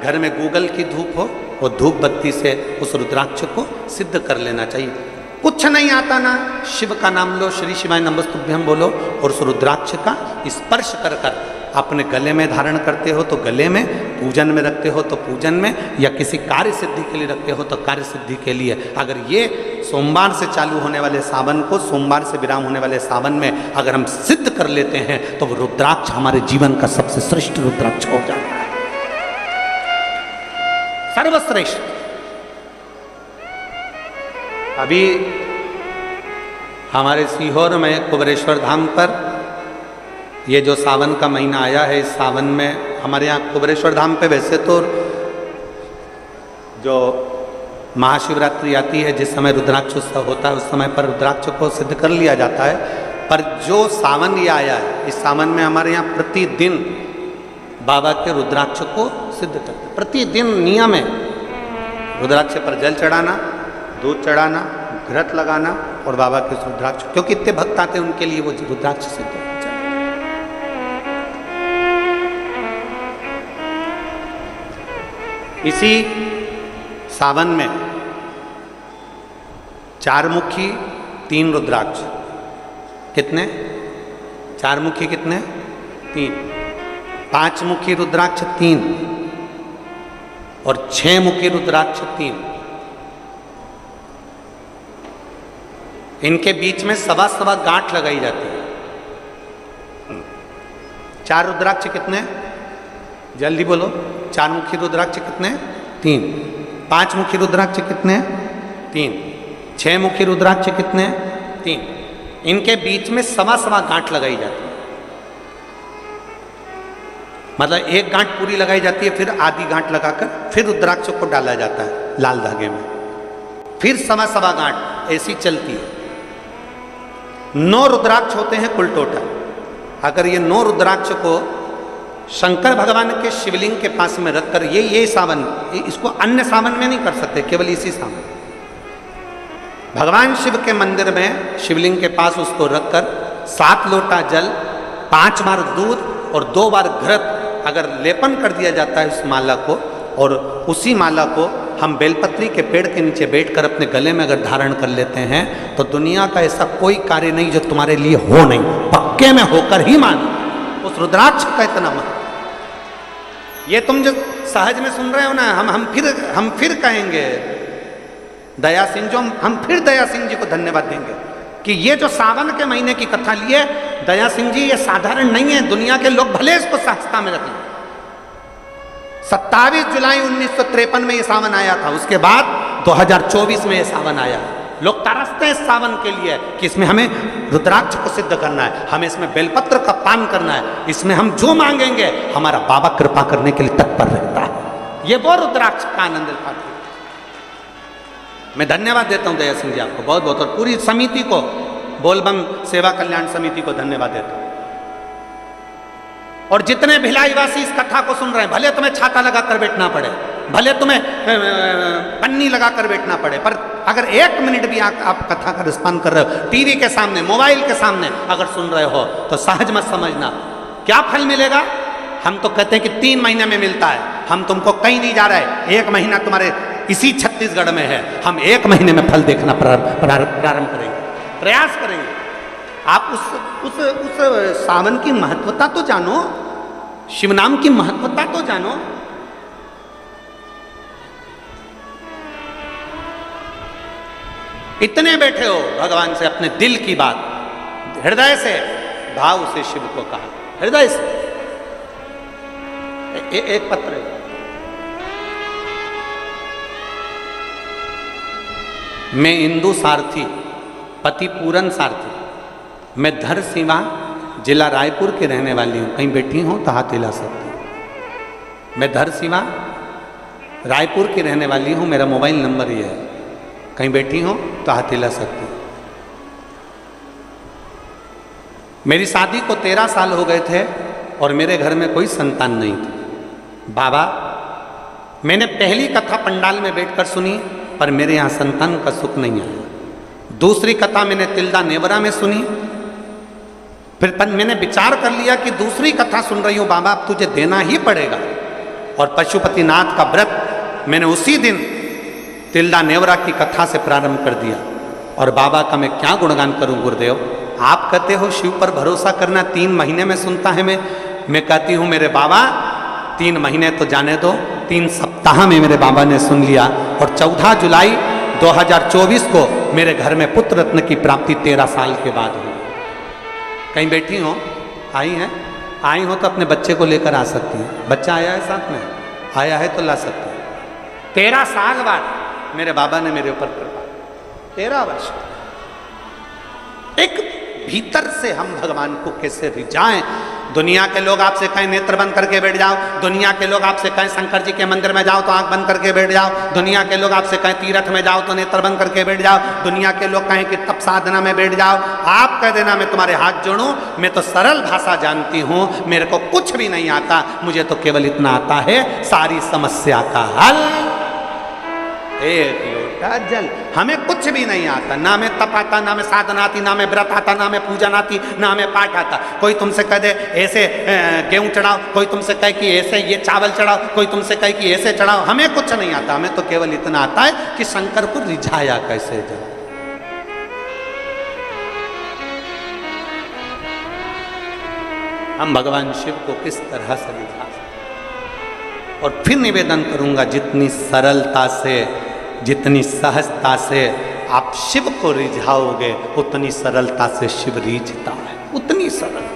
घर में गूगल की धूप हो, और धूप बत्ती से उस रुद्राक्ष को सिद्ध कर लेना चाहिए। कुछ नहीं आता ना, शिव का नाम लो, श्री शिवाय नमस्तुभ्यं बोलो, और उस रुद्राक्ष का स्पर्श कर कर अपने गले में धारण करते हो तो गले में, पूजन में रखते हो तो पूजन में, या किसी कार्य सिद्धि के लिए रखते हो तो कार्य सिद्धि के लिए। अगर ये सोमवार से चालू होने वाले सावन को सोमवार से विराम होने वाले सावन में अगर हम सिद्ध कर लेते हैं तो वो रुद्राक्ष हमारे जीवन का सबसे श्रेष्ठ रुद्राक्ष हो जाता है, सर्वश्रेष्ठ। अभी हमारे सीहोर में कुबेरेश्वर धाम पर ये जो सावन का महीना आया है, इस सावन में हमारे यहाँ कुबेरेश्वर धाम पे वैसे तो जो महाशिवरात्रि आती है, जिस समय रुद्राक्ष उत्सव होता है, उस समय पर रुद्राक्ष को सिद्ध कर लिया जाता है। पर जो सावन ये आया है, इस सावन में हमारे यहाँ प्रतिदिन बाबा के रुद्राक्ष को सिद्ध करते हैं। प्रतिदिन नियम है रुद्राक्ष पर जल चढ़ाना, दूध चढ़ाना, घृत लगाना और बाबा के रुद्राक्ष, क्योंकि इतने भक्त आते हैं उनके लिए वो रुद्राक्ष सिद्ध होना चाहिए। इसी सावन में 4 मुखी 3 रुद्राक्ष, कितने? 4 मुखी कितने? 3। 5 मुखी रुद्राक्ष 3 और 6 मुखी रुद्राक्ष 3। इनके बीच में सवा गांठ लगाई जाती है। 4 रुद्राक्ष कितने? जल्दी बोलो। 4 मुखी रुद्राक्ष कितने? 3। 5 मुखी रुद्राक्ष कितने? 3। 6 मुखी रुद्राक्ष कितने? 3। इनके बीच में सवा गांठ लगाई जाती है। मतलब एक गांठ पूरी लगाई जाती है, फिर आधी गांठ लगाकर फिर रुद्राक्ष को डाला जाता है लाल धागे में, फिर सवा गांठ ऐसी चलती है। 9 रुद्राक्ष होते हैं कुल टोटल। अगर ये 9 रुद्राक्ष को शंकर भगवान के शिवलिंग के पास में रखकर ये सावन, इसको अन्य सावन में नहीं कर सकते, केवल इसी सावन भगवान शिव के मंदिर में शिवलिंग के पास उसको रखकर 7 लोटा जल, 5 बार दूध और 2 बार घृत अगर लेपन कर दिया जाता है उस माला को, और उसी माला को हम बेलपत्री के पेड़ के नीचे बैठकर अपने गले में अगर धारण कर लेते हैं तो दुनिया का ऐसा कोई कार्य नहीं जो तुम्हारे लिए हो नहीं, पक्के में होकर ही मान। उस रुद्राक्ष का इतना महत्व, ये तुम जो सहज में सुन रहे हो ना, हम फिर कहेंगे दया सिंह, जो हम फिर दया सिंह जी को धन्यवाद देंगे कि ये जो सावन के महीने की कथा लिए दया सिंह जी, ये साधारण नहीं है। दुनिया के लोग भले इसको सहजता में रख लें, 27 जुलाई 1953 में ये सावन आया था। उसके बाद 2024 में ये सावन आया। लोग तरसते हैं इस सावन के लिए कि इसमें हमें रुद्राक्ष को सिद्ध करना है, हमें इसमें बेलपत्र का पान करना है, इसमें हम जो मांगेंगे हमारा बाबा कृपा करने के लिए तत्पर रहता है। ये वो रुद्राक्ष का आनंद उठाते। मैं धन्यवाद देता हूं दया सिंह जी आपको बहुत बहुत, और पूरी समिति को, बोलबम सेवा कल्याण समिति को धन्यवाद देता हूं। और जितने भिलाईवासी इस कथा को सुन रहे हैं, भले तुम्हें छाता लगा कर बैठना पड़े, भले तुम्हें पन्नी लगा कर बैठना पड़े, पर अगर 1 मिनट भी आप कथा का रिस्पॉन्स कर रहे हो, टीवी के सामने, मोबाइल के सामने अगर सुन रहे हो, तो सहज मत समझना क्या फल मिलेगा। हम तो कहते हैं कि 3 महीने में मिलता है, हम तुमको कहीं नहीं जा रहे। 1 महीना तुम्हारे इसी छत्तीसगढ़ में है, हम 1 महीने में फल देखना प्रारंभ करेंगे, प्रयास करेंगे। आप उस सावन की महत्वता तो जानो, शिव नाम की महत्वता तो जानो। इतने बैठे हो भगवान से अपने दिल की बात हृदय से भाव से शिव को कहा, हृदय से। एक पत्र है, मैं इंदु सारथी, पति पूरन सारथी, मैं धर सीमा जिला रायपुर के रहने वाली हूँ। कहीं बैठी हूँ तो हाथ हिला सकती हूँ। मैं धर सीमा रायपुर की रहने वाली हूँ, मेरा मोबाइल नंबर ये है, कहीं बैठी हूँ तो हाथ हिला सकती हूँ। मेरी शादी को 13 साल हो गए थे और मेरे घर में कोई संतान नहीं थी। बाबा, मैंने पहली कथा पंडाल में बैठकर सुनी, पर मेरे यहाँ संतान का सुख नहीं आया। दूसरी कथा मैंने तिल्दा नेवरा में सुनी, फिर मैंने विचार कर लिया कि दूसरी कथा सुन रही हूँ बाबा, अब तुझे देना ही पड़ेगा। और पशुपतिनाथ का व्रत मैंने उसी दिन तिल्दा नेवरा की कथा से प्रारंभ कर दिया। और बाबा का मैं क्या गुणगान करूं गुरुदेव। आप कहते हो शिव पर भरोसा करना 3 महीने में सुनता है। मैं कहती हूं मेरे बाबा 3 महीने तो जाने दो, 3 सप्ताह में मेरे बाबा ने सुन लिया। और 14 जुलाई 2024 को मेरे घर में पुत्र रत्न की प्राप्ति 13 साल के बाद हुई। कहीं बैठी हो, आई हो तो अपने बच्चे को लेकर आ सकती हैं। बच्चा आया है साथ में, आया है तो ला सकते हैं। 13 साल बाद मेरे बाबा ने मेरे ऊपर कृपा, 13 वर्ष। एक भीतर से हम भगवान को कैसे रिझाएं। दुनिया के लोग आपसे कहें नेत्र बंद करके बैठ जाओ, दुनिया के लोग आपसे कहें शंकर जी के मंदिर में जाओ तो आंख बंद करके बैठ जाओ, दुनिया के लोग आपसे कहें तीर्थ में जाओ तो नेत्र बंद करके बैठ जाओ, दुनिया के लोग कहें कि तप साधना में बैठ जाओ। आप कह देना मैं तुम्हारे हाथ जोड़ूं, मैं तो सरल भाषा जानती हूं, मेरे को कुछ भी नहीं आता, मुझे तो केवल इतना आता है, सारी समस्या का हल एक लोटा जल। हमें कुछ भी नहीं आता, ना मैं तप आता, ना मैं साधना आती, ना मैं व्रत आता, ना मैं पूजन आती, ना मैं पाठ आता। कोई तुमसे कह दे ऐसे गेहूं चढ़ाओ, कोई तुमसे कहे कि ऐसे ये चावल चढ़ाओ, कोई तुमसे कहे कि ऐसे चढ़ाओ, हमें कुछ नहीं आता। हमें तो केवल इतना आता है कि शंकर को रिझाया कैसे जाए। हम भगवान शिव को किस तरह से रिझा सकते। और फिर निवेदन करूंगा, जितनी सरलता से, जितनी सहजता से आप शिव को रिझाओगे, उतनी सरलता से शिव रिझता है, उतनी सरल।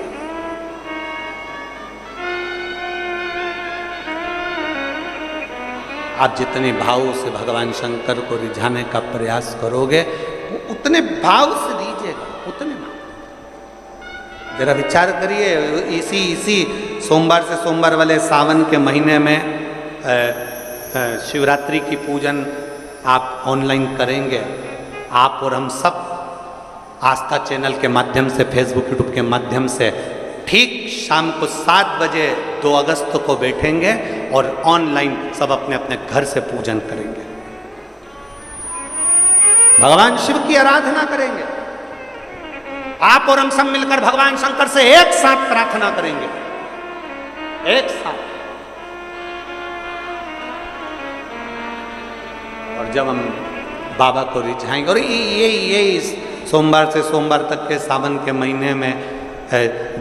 आप जितने भाव से भगवान शंकर को रिझाने का प्रयास करोगे, वो उतने भाव से रिझेगा, उतने भाव। जरा विचार करिए, इसी सोमवार से सोमवार वाले सावन के महीने में शिवरात्रि की पूजन आप ऑनलाइन करेंगे। आप और हम सब आस्था चैनल के माध्यम से, फेसबुक यूट्यूब के माध्यम से ठीक शाम को 7 बजे 2 अगस्त को बैठेंगे और ऑनलाइन सब अपने अपने घर से पूजन करेंगे, भगवान शिव की आराधना करेंगे। आप और हम सब मिलकर भगवान शंकर से एक साथ प्रार्थना करेंगे, एक साथ। और जब हम बाबा को रिझाएंगे, और ये सोमवार से सोमवार तक के सावन के महीने में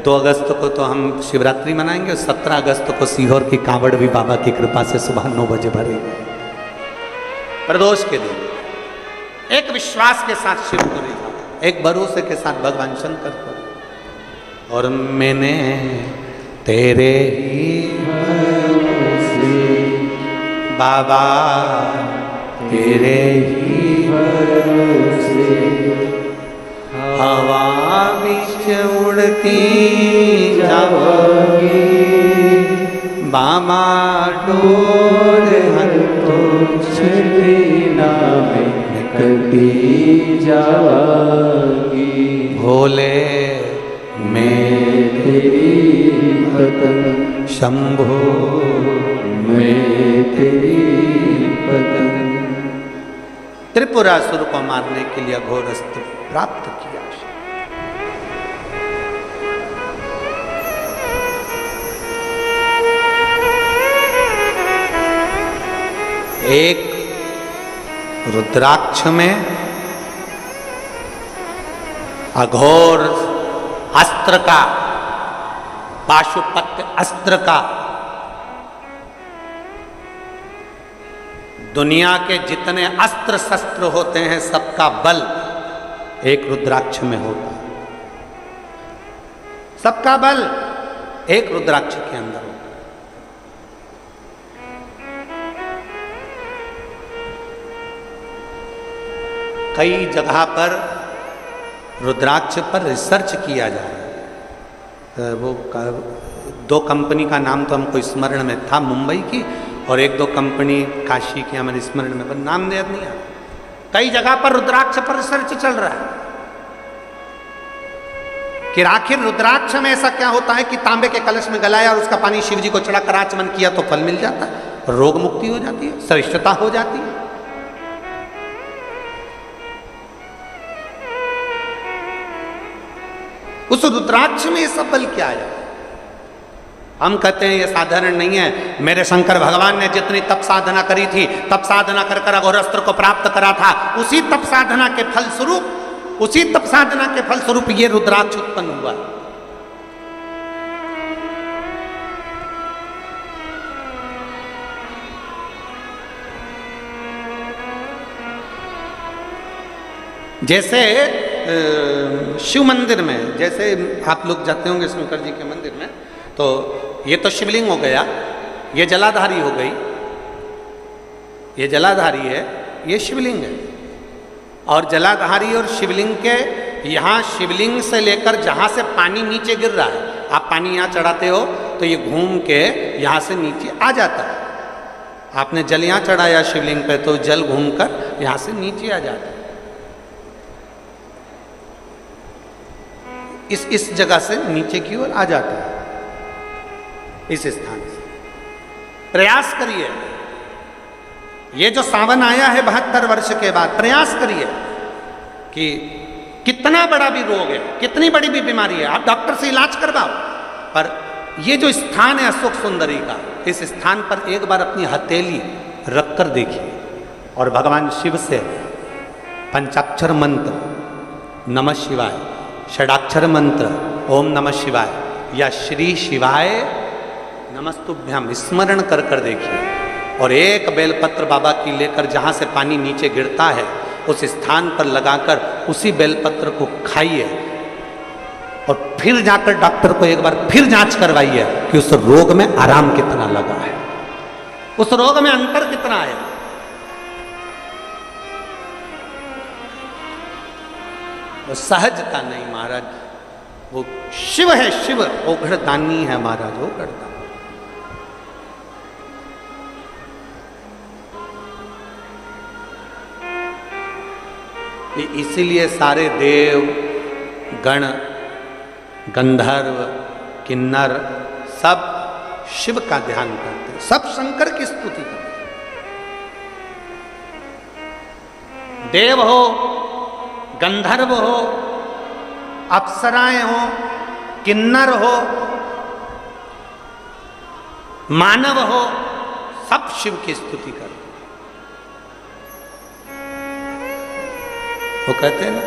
2 अगस्त को तो हम शिवरात्रि मनाएंगे, और 17 अगस्त को सीहोर की कांवड़ भी बाबा की कृपा से सुबह 9 बजे भरेंगे, प्रदोष के दिन। एक विश्वास के साथ शिव को रिझाओ, एक भरोसे के साथ भगवान शंकर को। और मैंने तेरे ही भरोसे बाबा तेरे ही भरोसे हवा बीच उड़ती जाओगी, बाबा डोर तो छठी नामे कटी जाओगी। भोले मैं तेरी पतंग, शंभो मैं तेरी पतंग। त्रिपुरासुर को मारने के लिए अघोर अस्त्र प्राप्त किया। एक रुद्राक्ष में अघोर अस्त्र का, पाशुपत्य अस्त्र का, दुनिया के जितने अस्त्र शस्त्र होते हैं सबका बल एक रुद्राक्ष में होता है। सबका बल एक रुद्राक्ष के अंदर होता है। कई जगह पर रुद्राक्ष पर रिसर्च किया जा रहा है। वो दो कंपनी का नाम तो हमको स्मरण में था, मुंबई की, और एक दो कंपनी काशी की हमारे स्मरण में, पर नाम याद नहीं आता। कई जगह पर रुद्राक्ष पर रिसर्च चल रहा है कि आखिर रुद्राक्ष में ऐसा क्या होता है कि तांबे के कलश में गलाया और उसका पानी शिव जी को चढ़ाकर आचमन किया तो फल मिल जाता है, रोग मुक्ति हो जाती है, श्रेष्ठता हो जाती है। उस रुद्राक्ष में ये सब बल क्या है? हम कहते हैं ये साधारण नहीं है। मेरे शंकर भगवान ने जितनी तप साधना करी थी, तप साधना कर कर अघोर अस्त्र को प्राप्त करा था, उसी तप साधना के फलस्वरूप, उसी तप साधना के फलस्वरूप ये रुद्राक्ष उत्पन्न हुआ। जैसे शिव मंदिर में, जैसे आप लोग जाते होंगे शंकर जी के मंदिर में, तो ये तो शिवलिंग हो गया, ये जलाधारी हो गई, ये जलाधारी है, ये शिवलिंग है। और जलाधारी और शिवलिंग के यहाँ, शिवलिंग से लेकर जहाँ से पानी नीचे गिर रहा है, आप पानी यहाँ चढ़ाते हो तो ये घूम के यहाँ से नीचे आ जाता है। आपने जल यहाँ चढ़ाया शिवलिंग पे तो जल घूमकर यहाँ से नीचे आ जाता है। इस जगह से नीचे की ओर आ जाता है, इस स्थान से। प्रयास करिए, ये जो सावन आया है 72 वर्ष के बाद, प्रयास करिए कि कितना बड़ा भी रोग है, कितनी बड़ी भी बीमारी है, आप डॉक्टर से इलाज करवाओ, पर ये जो स्थान है अशोक सुंदरी का, इस स्थान पर एक बार अपनी हथेली रख कर देखिए और भगवान शिव से पंचाक्षर मंत्र नमः शिवाय, षडाक्षर मंत्र ओम नमः शिवाय या श्री शिवाय नमस्तुभ्यम स्मरण कर कर देखिए, और एक बेलपत्र बाबा की लेकर जहाँ से पानी नीचे गिरता है उस स्थान पर लगाकर उसी बेलपत्र को खाइए, और फिर जाकर डॉक्टर को एक बार फिर जांच करवाइए कि उस रोग में आराम कितना लगा है, उस रोग में अंतर कितना है। वो सहजता नहीं महाराज, वो शिव है, शिव ओघड़दानी है महाराज, ओघड़दानी। इसीलिए सारे देव गण, गंधर्व, किन्नर सब शिव का ध्यान करते हैं, सब शंकर की स्तुति करते हैं। देव हो, गंधर्व हो, अप्सराएं हो, किन्नर हो, मानव हो, सब शिव की स्तुति करते हैं। वो कहते हैं ना,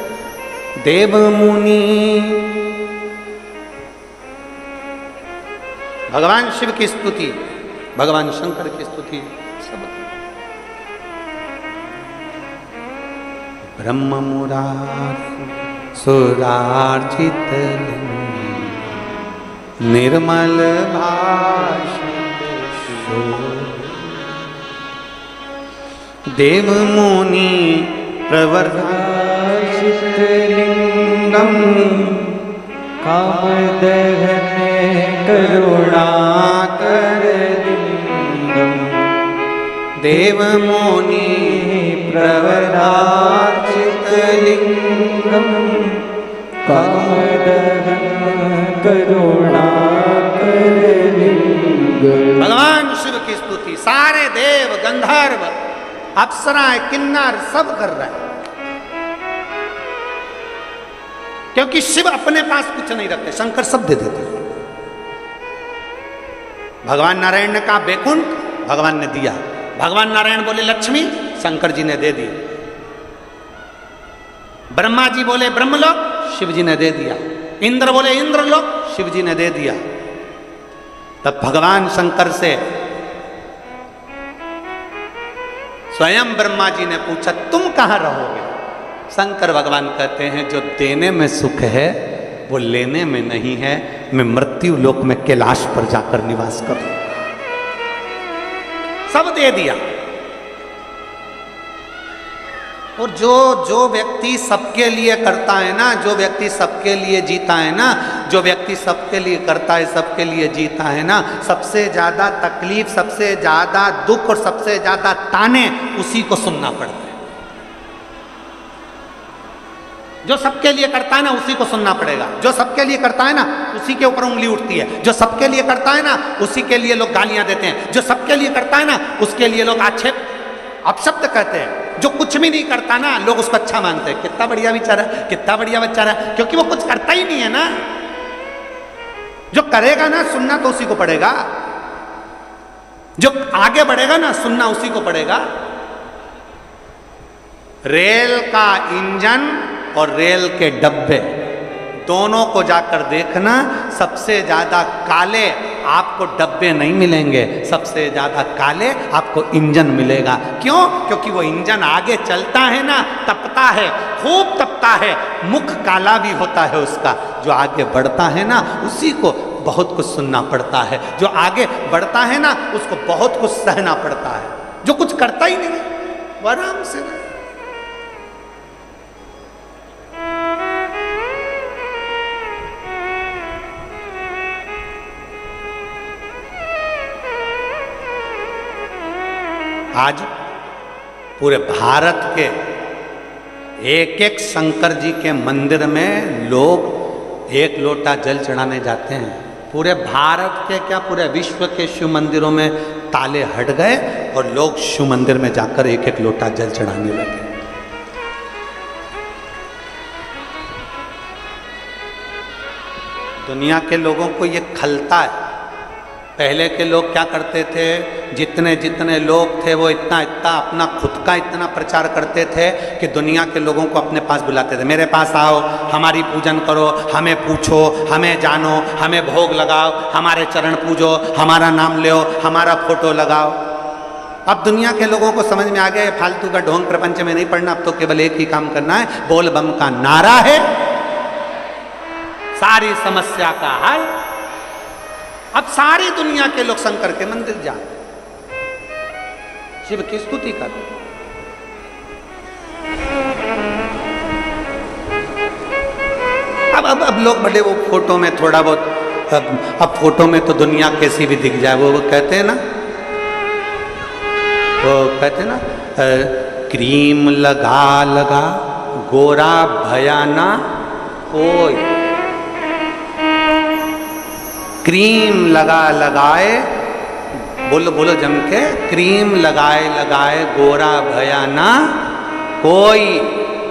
देव मुनि भगवान शिव की स्तुति, भगवान शंकर की स्तुति सब। ब्रह्म मुरारी सुरार्चित निर्मल भाषित देव मुनि प्रवर्धाचितलिंगम कामदहन करुणाकर लिंगम देव मुनि प्रवर्धाचितलिंगम कामदहन करुणाकर लिंगम। भगवान शिव की स्तुति सारे देव गंधर्व अप्सराएं किन्नर सब कर रहे हैं, क्योंकि शिव अपने पास कुछ नहीं रखते, शंकर सब दे देते हैं। भगवान नारायण ने कहा बैकुंठ, भगवान ने दिया। भगवान नारायण बोले लक्ष्मी, शंकर जी ने दे दी। ब्रह्मा जी बोले ब्रह्मलोक, शिव जी ने दे दिया। इंद्र बोले इंद्रलोक, शिव जी ने दे दिया। तब भगवान शंकर से स्वयं ब्रह्मा जी ने पूछा तुम कहां रहोगे? शंकर भगवान कहते हैं जो देने में सुख है वो लेने में नहीं है, मैं मृत्यु लोक में कैलाश पर जाकर निवास करूं। सब दे दिया। और जो व्यक्ति सबके लिए करता है ना, जो व्यक्ति सबके लिए जीता है ना, जो व्यक्ति सबके लिए करता है, सबके लिए जीता है ना, सबसे ज्यादा तकलीफ, सबसे ज्यादा दुख और सबसे ज्यादा ताने उसी को सुनना पड़ता है। जो सबके लिए करता है ना उसी को सुनना पड़ेगा। जो सबके लिए करता है ना उसी के ऊपर उंगली उठती है। जो सबके लिए करता है ना उसी के लिए लोग गालियां देते हैं। जो सबके लिए करता है ना उसके लिए लोग आक्षेप अपशब्द कहते हैं। जो कुछ भी नहीं करता ना लोग उसको अच्छा मानते हैं, कितना बढ़िया बेचारा, कितना बढ़िया बेचारा, क्योंकि वो कुछ करता ही नहीं है ना। जो करेगा ना सुनना तो उसी को पड़ेगा, जो आगे बढ़ेगा ना सुनना उसी को पड़ेगा। रेल का इंजन और रेल के डब्बे दोनों को जाकर देखना, सबसे ज्यादा काले आपको डब्बे नहीं मिलेंगे, सबसे ज्यादा काले आपको इंजन मिलेगा। क्यों? क्योंकि वो इंजन आगे चलता है ना, तपता है, खूब तपता है, मुख काला भी होता है उसका। जो आगे बढ़ता है ना उसी को बहुत कुछ सुनना पड़ता है। जो आगे बढ़ता है ना उसको बहुत कुछ सहना पड़ता है। जो कुछ करता ही नहीं वो आराम से रहे। आज पूरे भारत के एक एक शंकर जी के मंदिर में लोग एक लोटा जल चढ़ाने जाते हैं। पूरे भारत के क्या पूरे विश्व के शिव मंदिरों में ताले हट गए और लोग शिव मंदिर में जाकर एक एक लोटा जल चढ़ाने लगे। दुनिया के लोगों को ये खलता है। पहले के लोग क्या करते थे, जितने जितने लोग थे वो इतना इतना अपना खुद का इतना प्रचार करते थे कि दुनिया के लोगों को अपने पास बुलाते थे। मेरे पास आओ, हमारी पूजन करो, हमें पूछो, हमें जानो, हमें भोग लगाओ, हमारे चरण पूजो, हमारा नाम लो, हमारा फोटो लगाओ। अब दुनिया के लोगों को समझ में आ गया फालतू का ढोंग प्रपंच में नहीं पड़ना, अब तो केवल एक ही काम करना है, बोल बम का नारा है, सारी समस्या का हल। अब सारी दुनिया के लोग शंकर के मंदिर जाते, शिव की स्तुति करते। अब लोग बड़े वो फोटो में थोड़ा बहुत, अब फोटो में तो दुनिया कैसी भी दिख जाए, वो कहते हैं ना, वो कहते हैं ना, क्रीम लगा लगा गोरा भयाना कोई, क्रीम लगा लगाए, बोलो बोलो जम के, क्रीम लगाए लगाए गोरा भयाना कोई,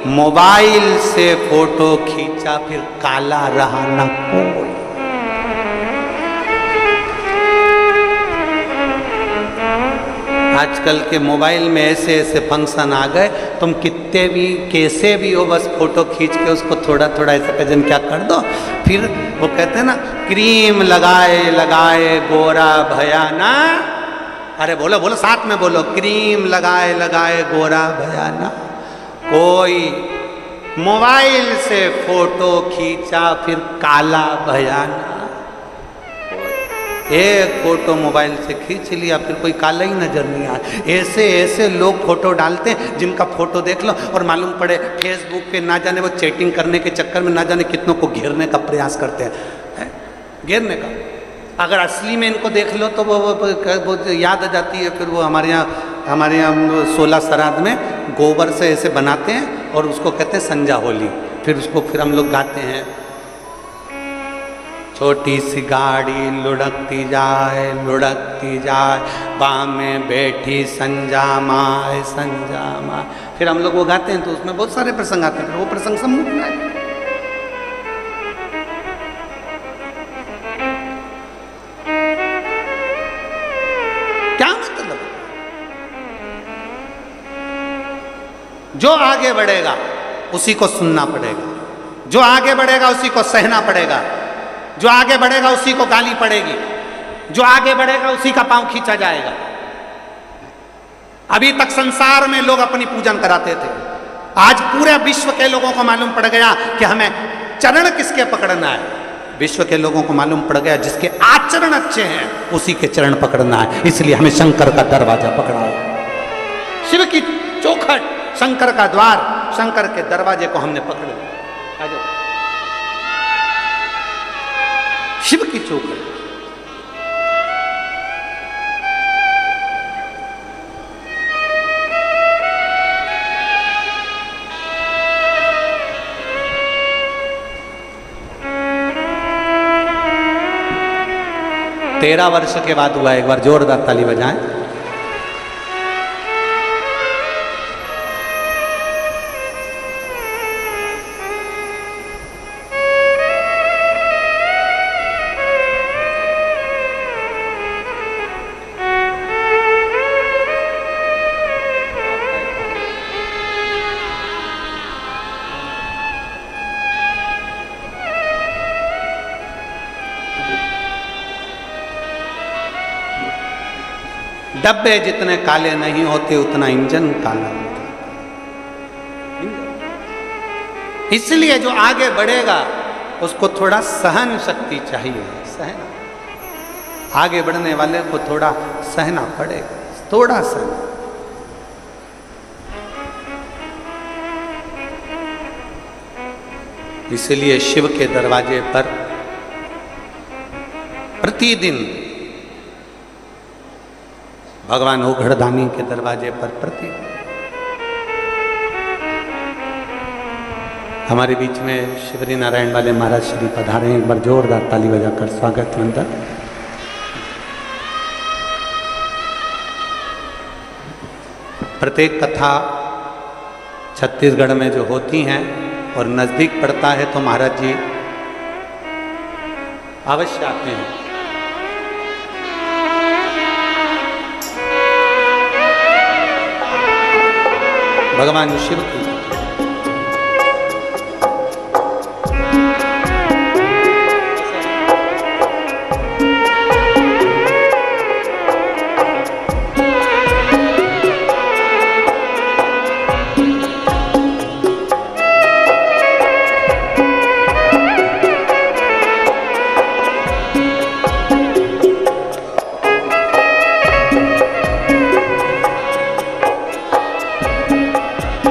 मोबाइल से फोटो खींचा फिर काला रहा ना कोई। आजकल के मोबाइल में ऐसे ऐसे फंक्शन आ गए, तुम कितने भी कैसे भी हो बस फोटो खींच के उसको थोड़ा थोड़ा ऐसा कजन क्या कर दो, फिर वो कहते हैं ना क्रीम लगाए लगाए गोरा भयाना। अरे बोलो बोलो साथ में बोलो, क्रीम लगाए लगाए गोरा भयाना कोई, मोबाइल से फोटो खींचा फिर काला भयाना कोई। एक फोटो मोबाइल से खींच लिया, फिर कोई काला ही नजर नहीं आया। ऐसे ऐसे लोग फोटो डालते हैं जिनका फोटो देख लो और मालूम पड़े फेसबुक पे ना जाने वो चैटिंग करने के चक्कर में ना जाने कितनों को घेरने का प्रयास करते हैं, घेरने का। अगर असली में इनको देख लो तो वो याद आ जाती है। फिर वो हमारे यहाँ 16 श्राद्ध में गोबर से ऐसे बनाते हैं और उसको कहते हैं संजा होली। फिर हम लोग गाते हैं, छोटी सी गाड़ी लुढ़कती जाए बाँ में बैठी संजा माए संजा माए। फिर हम लोग वो गाते हैं तो उसमें बहुत सारे प्रसंग आते हैं, फिर वो प्रसंग सब मुक्त है। क्या मतलब? जो आगे बढ़ेगा उसी को सुनना पड़ेगा, जो आगे बढ़ेगा उसी को सहना पड़ेगा, जो आगे बढ़ेगा उसी को गाली पड़ेगी, जो आगे बढ़ेगा उसी का पांव खींचा जाएगा। अभी तक संसार में लोग अपनी पूजन कराते थे, आज पूरे विश्व के लोगों को मालूम पड़ गया कि हमें चरण किसके पकड़ना है। विश्व के लोगों को मालूम पड़ गया जिसके आचरण अच्छे हैं उसी के चरण पकड़ना है। इसलिए हमें शंकर का दरवाजा पकड़ा है, शिव की चौखट, शंकर का द्वार, शंकर के दरवाजे को हमने पकड़ लिया। आ जाओ, शिव की चौखट। तेरह वर्ष के बाद हुआ, एक बार जोरदार ताली बजाएं। डब्बे जितने काले नहीं होते उतना इंजन काला होता है। इसलिए जो आगे बढ़ेगा उसको थोड़ा सहन शक्ति चाहिए, सहना। आगे बढ़ने वाले को थोड़ा सहना पड़ेगा, थोड़ा सहना। इसलिए शिव के दरवाजे पर प्रतिदिन, भगवान ओघड़दानी के दरवाजे पर प्रति, हमारे बीच में शिवरी नारायण वाले महाराज श्री पधारे। एक बार जोरदार ताली बजाकर स्वागत मंत्र। प्रत्येक कथा छत्तीसगढ़ में जो होती हैं और नज़दीक पड़ता है तो महाराज जी अवश्य आते हैं। भगवान शिव की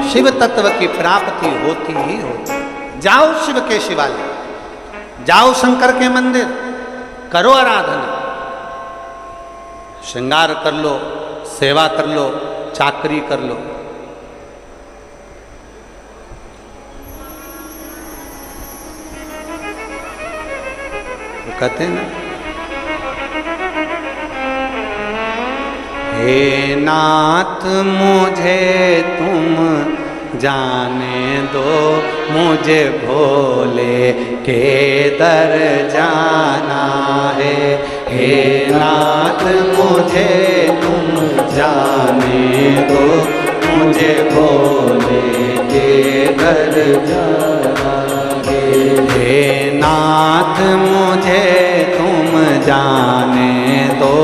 शिव तत्व की प्राप्ति होती ही होती। जाओ शिव के शिवालय, जाओ शंकर के मंदिर, करो आराधना, श्रृंगार कर लो, सेवा कर लो, चाकरी कर लो। वो कहते हैं ना, हे नाथ मुझे तुम जाने दो, मुझे भोले के दर जाना है। हे नाथ मुझे तुम जाने दो, मुझे भोले के दर जाना है। हे नाथ मुझे तुम जाने दो,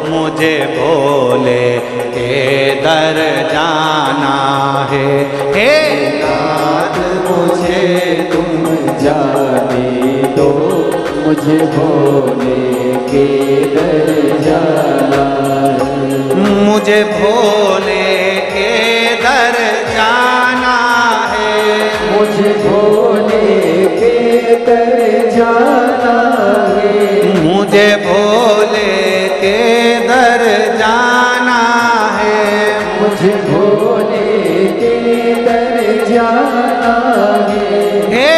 मुझे भोले के दर जाना है। हे नाथ मुझे तुम जाने दो, मुझे मुझे भोले के दर जाना है। मुझे भोले के दर जाना है। मुझे भोले के दर जाना है। मुझे भोले के दर जाना है। मुझे भोले के दर जाना है। हे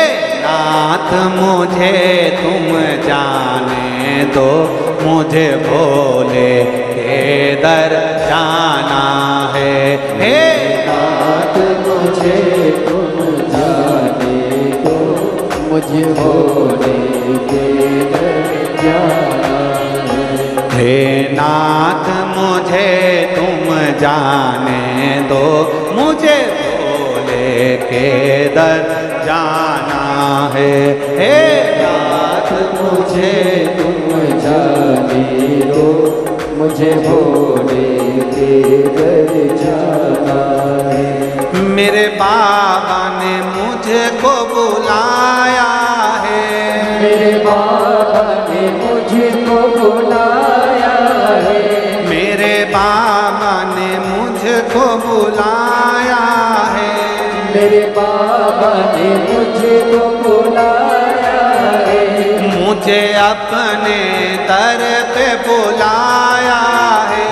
नाथ मुझे तुम जाने दो, मुझे भोले के दर जाना है। हे नाथ मुझे तुम जाने दो, मुझे भोले के दर जाना है। हे नाथ मुझे तुम जाने दो, मुझे भोले के दर जाना है। हे नाथ मुझे तुम जाने दो, मुझे भोले के दर जाना है। मेरे बाबा ने मुझको बुलाया है। मेरे बाबा ने मुझको बुलाया है। मेरे बाबा ने मुझको बुलाया है। मेरे बाबा ने मुझको बुलाया है। मुझे अपने दर पे बुलाया है।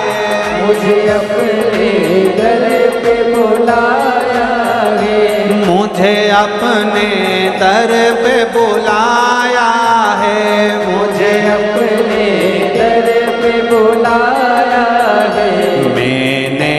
मुझे अपने दर पे बुलाया है। मुझे अपने दर पे बुलाया है। मुझे अपने दर पे बुलाया है। मैंने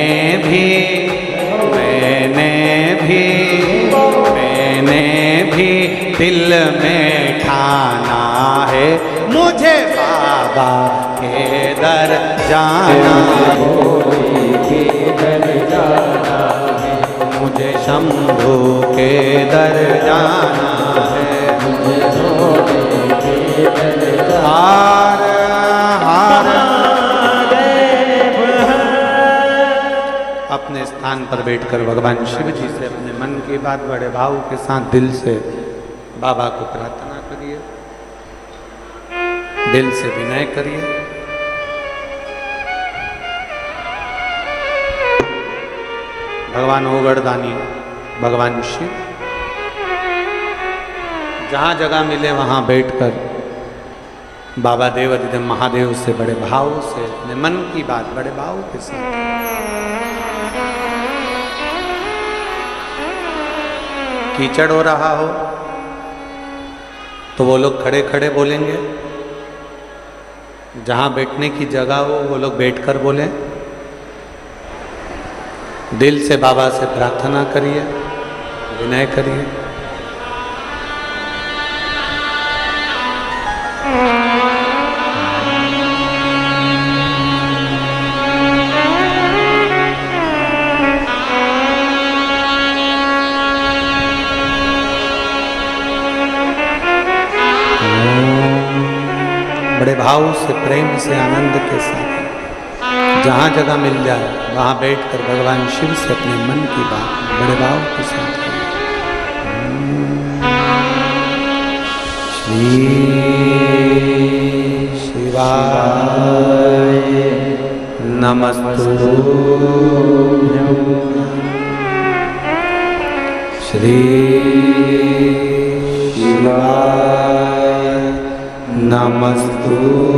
भी दिल में ठाना है, मुझे बाबा के दर जाना है। भोले के दर जाना है। मुझे शंभू के दर जाना है। मुझे भोले के दर जाना हार हार अपने स्थान पर बैठकर भगवान शिव जी से अपने मन की बात बड़े भाव के साथ दिल से बाबा को प्रार्थना करिए, दिल से विनय करिए। भगवान ओगड़दानी भगवान शिव जहाँ जगह मिले वहाँ बैठकर बाबा देवाधिदेव महादेव से बड़े भाव से अपने मन की बात बड़े भाव के साथ कीचड़ हो रहा हो तो वो लोग खड़े खड़े बोलेंगे, जहाँ बैठने की जगह हो वो लोग बैठकर बोलें। दिल से बाबा से प्रार्थना करिए, विनय करिए। बड़े भाव से प्रेम से आनंद के साथ जहाँ जगह मिल जाए वहाँ बैठकर भगवान शिव से अपने मन की बात बड़े भाव के साथ श्री शिवाय नमस्तुभ्यं। श्री शिवाय नमस्तुभ्यं।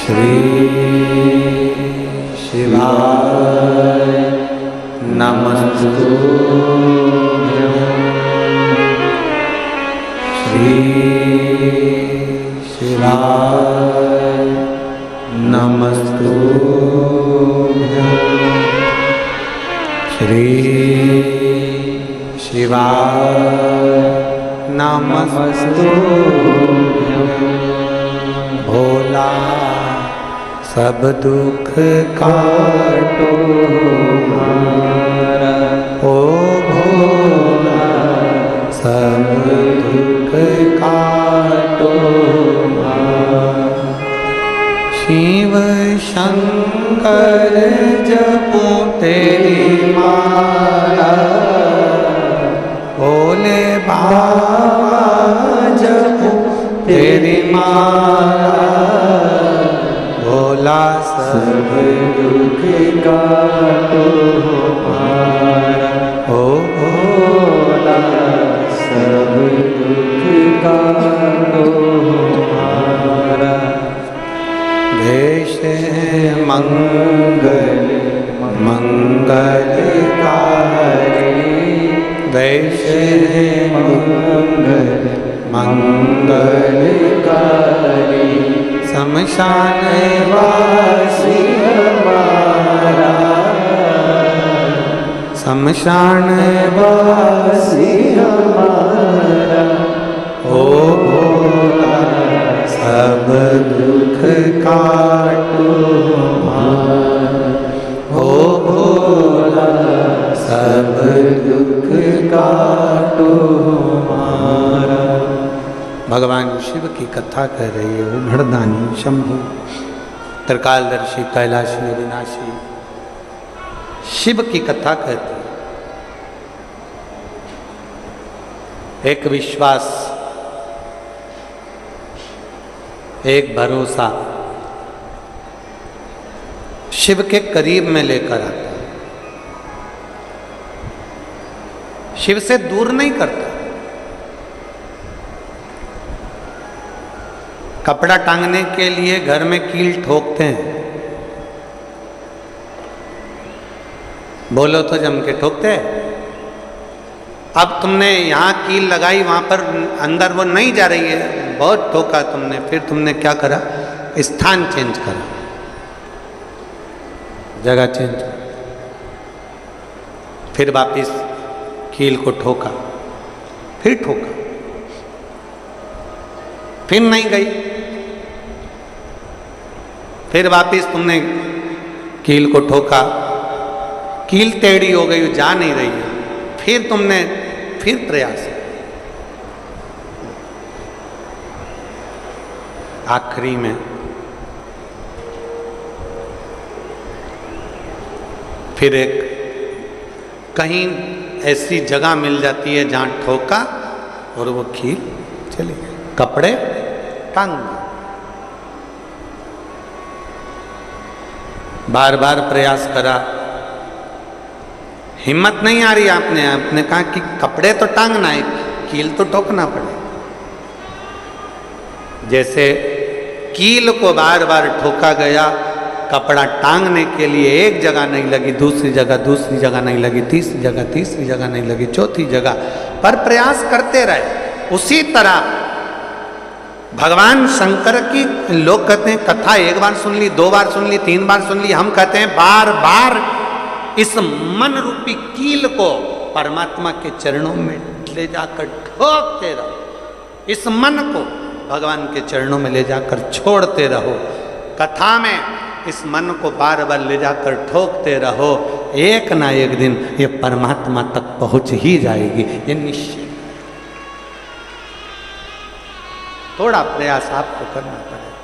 श्री शिवाय नमस्तुभ्यं। श्री शिवाय नमस्तुभ्यं। श्री शिवाय नमस्तुभ्यं। भोला सब दुख काटो हमारा, ओ भोला सब दुख काटो हमारा। शिव शंकर जपो तेरी माला, भोले बाबा सब दुख काटो हमारा, ओ भोला सब दुख काटो हमारा। देश मंगल मंगलकारी, देश मंगल मंगलकारी, शमशान वासी हमारा, शमशान वासी हमारा। ओ भोला सब दुख काटो हमारा, ओ भोला सब दुख काटो हमारा। भगवान शिव की कथा कह रही है। वो भड़दानी शंभु त्रिकालदर्शी कैलाशी अविनाशी शिव की कथा कहती है। एक विश्वास, एक भरोसा शिव के करीब में लेकर आता है, शिव से दूर नहीं करता। कपड़ा टांगने के लिए घर में कील ठोकते हैं, बोलो तो जम के ठोकते हैं। अब तुमने यहाँ कील लगाई, वहां पर अंदर वो नहीं जा रही है, बहुत ठोका तुमने, फिर तुमने क्या करा, स्थान चेंज करा, जगह चेंज करा, फिर वापिस कील को ठोका, फिर ठोका, फिर नहीं गई, फिर वापिस तुमने कील को ठोका, कील टेढ़ी हो गई, जा नहीं रही है, फिर तुमने फिर प्रयास, आखिरी में फिर एक कहीं ऐसी जगह मिल जाती है जहां ठोका और वो कील चली गई, कपड़े टांग गए। बार बार प्रयास करा, हिम्मत नहीं आ रही, आपने कहा कि कपड़े तो टांगना है, कील तो ठोकना पड़े। जैसे कील को बार बार ठोका गया, कपड़ा टांगने के लिए एक जगह नहीं लगी, दूसरी जगह नहीं लगी, तीसरी जगह नहीं लगी, चौथी जगह पर प्रयास करते रहे। उसी तरह भगवान शंकर की, लोग कहते हैं कथा एक बार सुन ली, 2 बार सुन ली, 3 बार सुन ली, हम कहते हैं बार बार इस मन रूपी कील को परमात्मा के चरणों में ले जाकर ठोकते रहो। इस मन को भगवान के चरणों में ले जाकर छोड़ते रहो। कथा में इस मन को बार बार ले जाकर ठोकते रहो, एक ना एक दिन ये परमात्मा तक पहुंच ही जाएगी, ये निश्चित। थोड़ा प्रयास आपको करना पड़ेगा।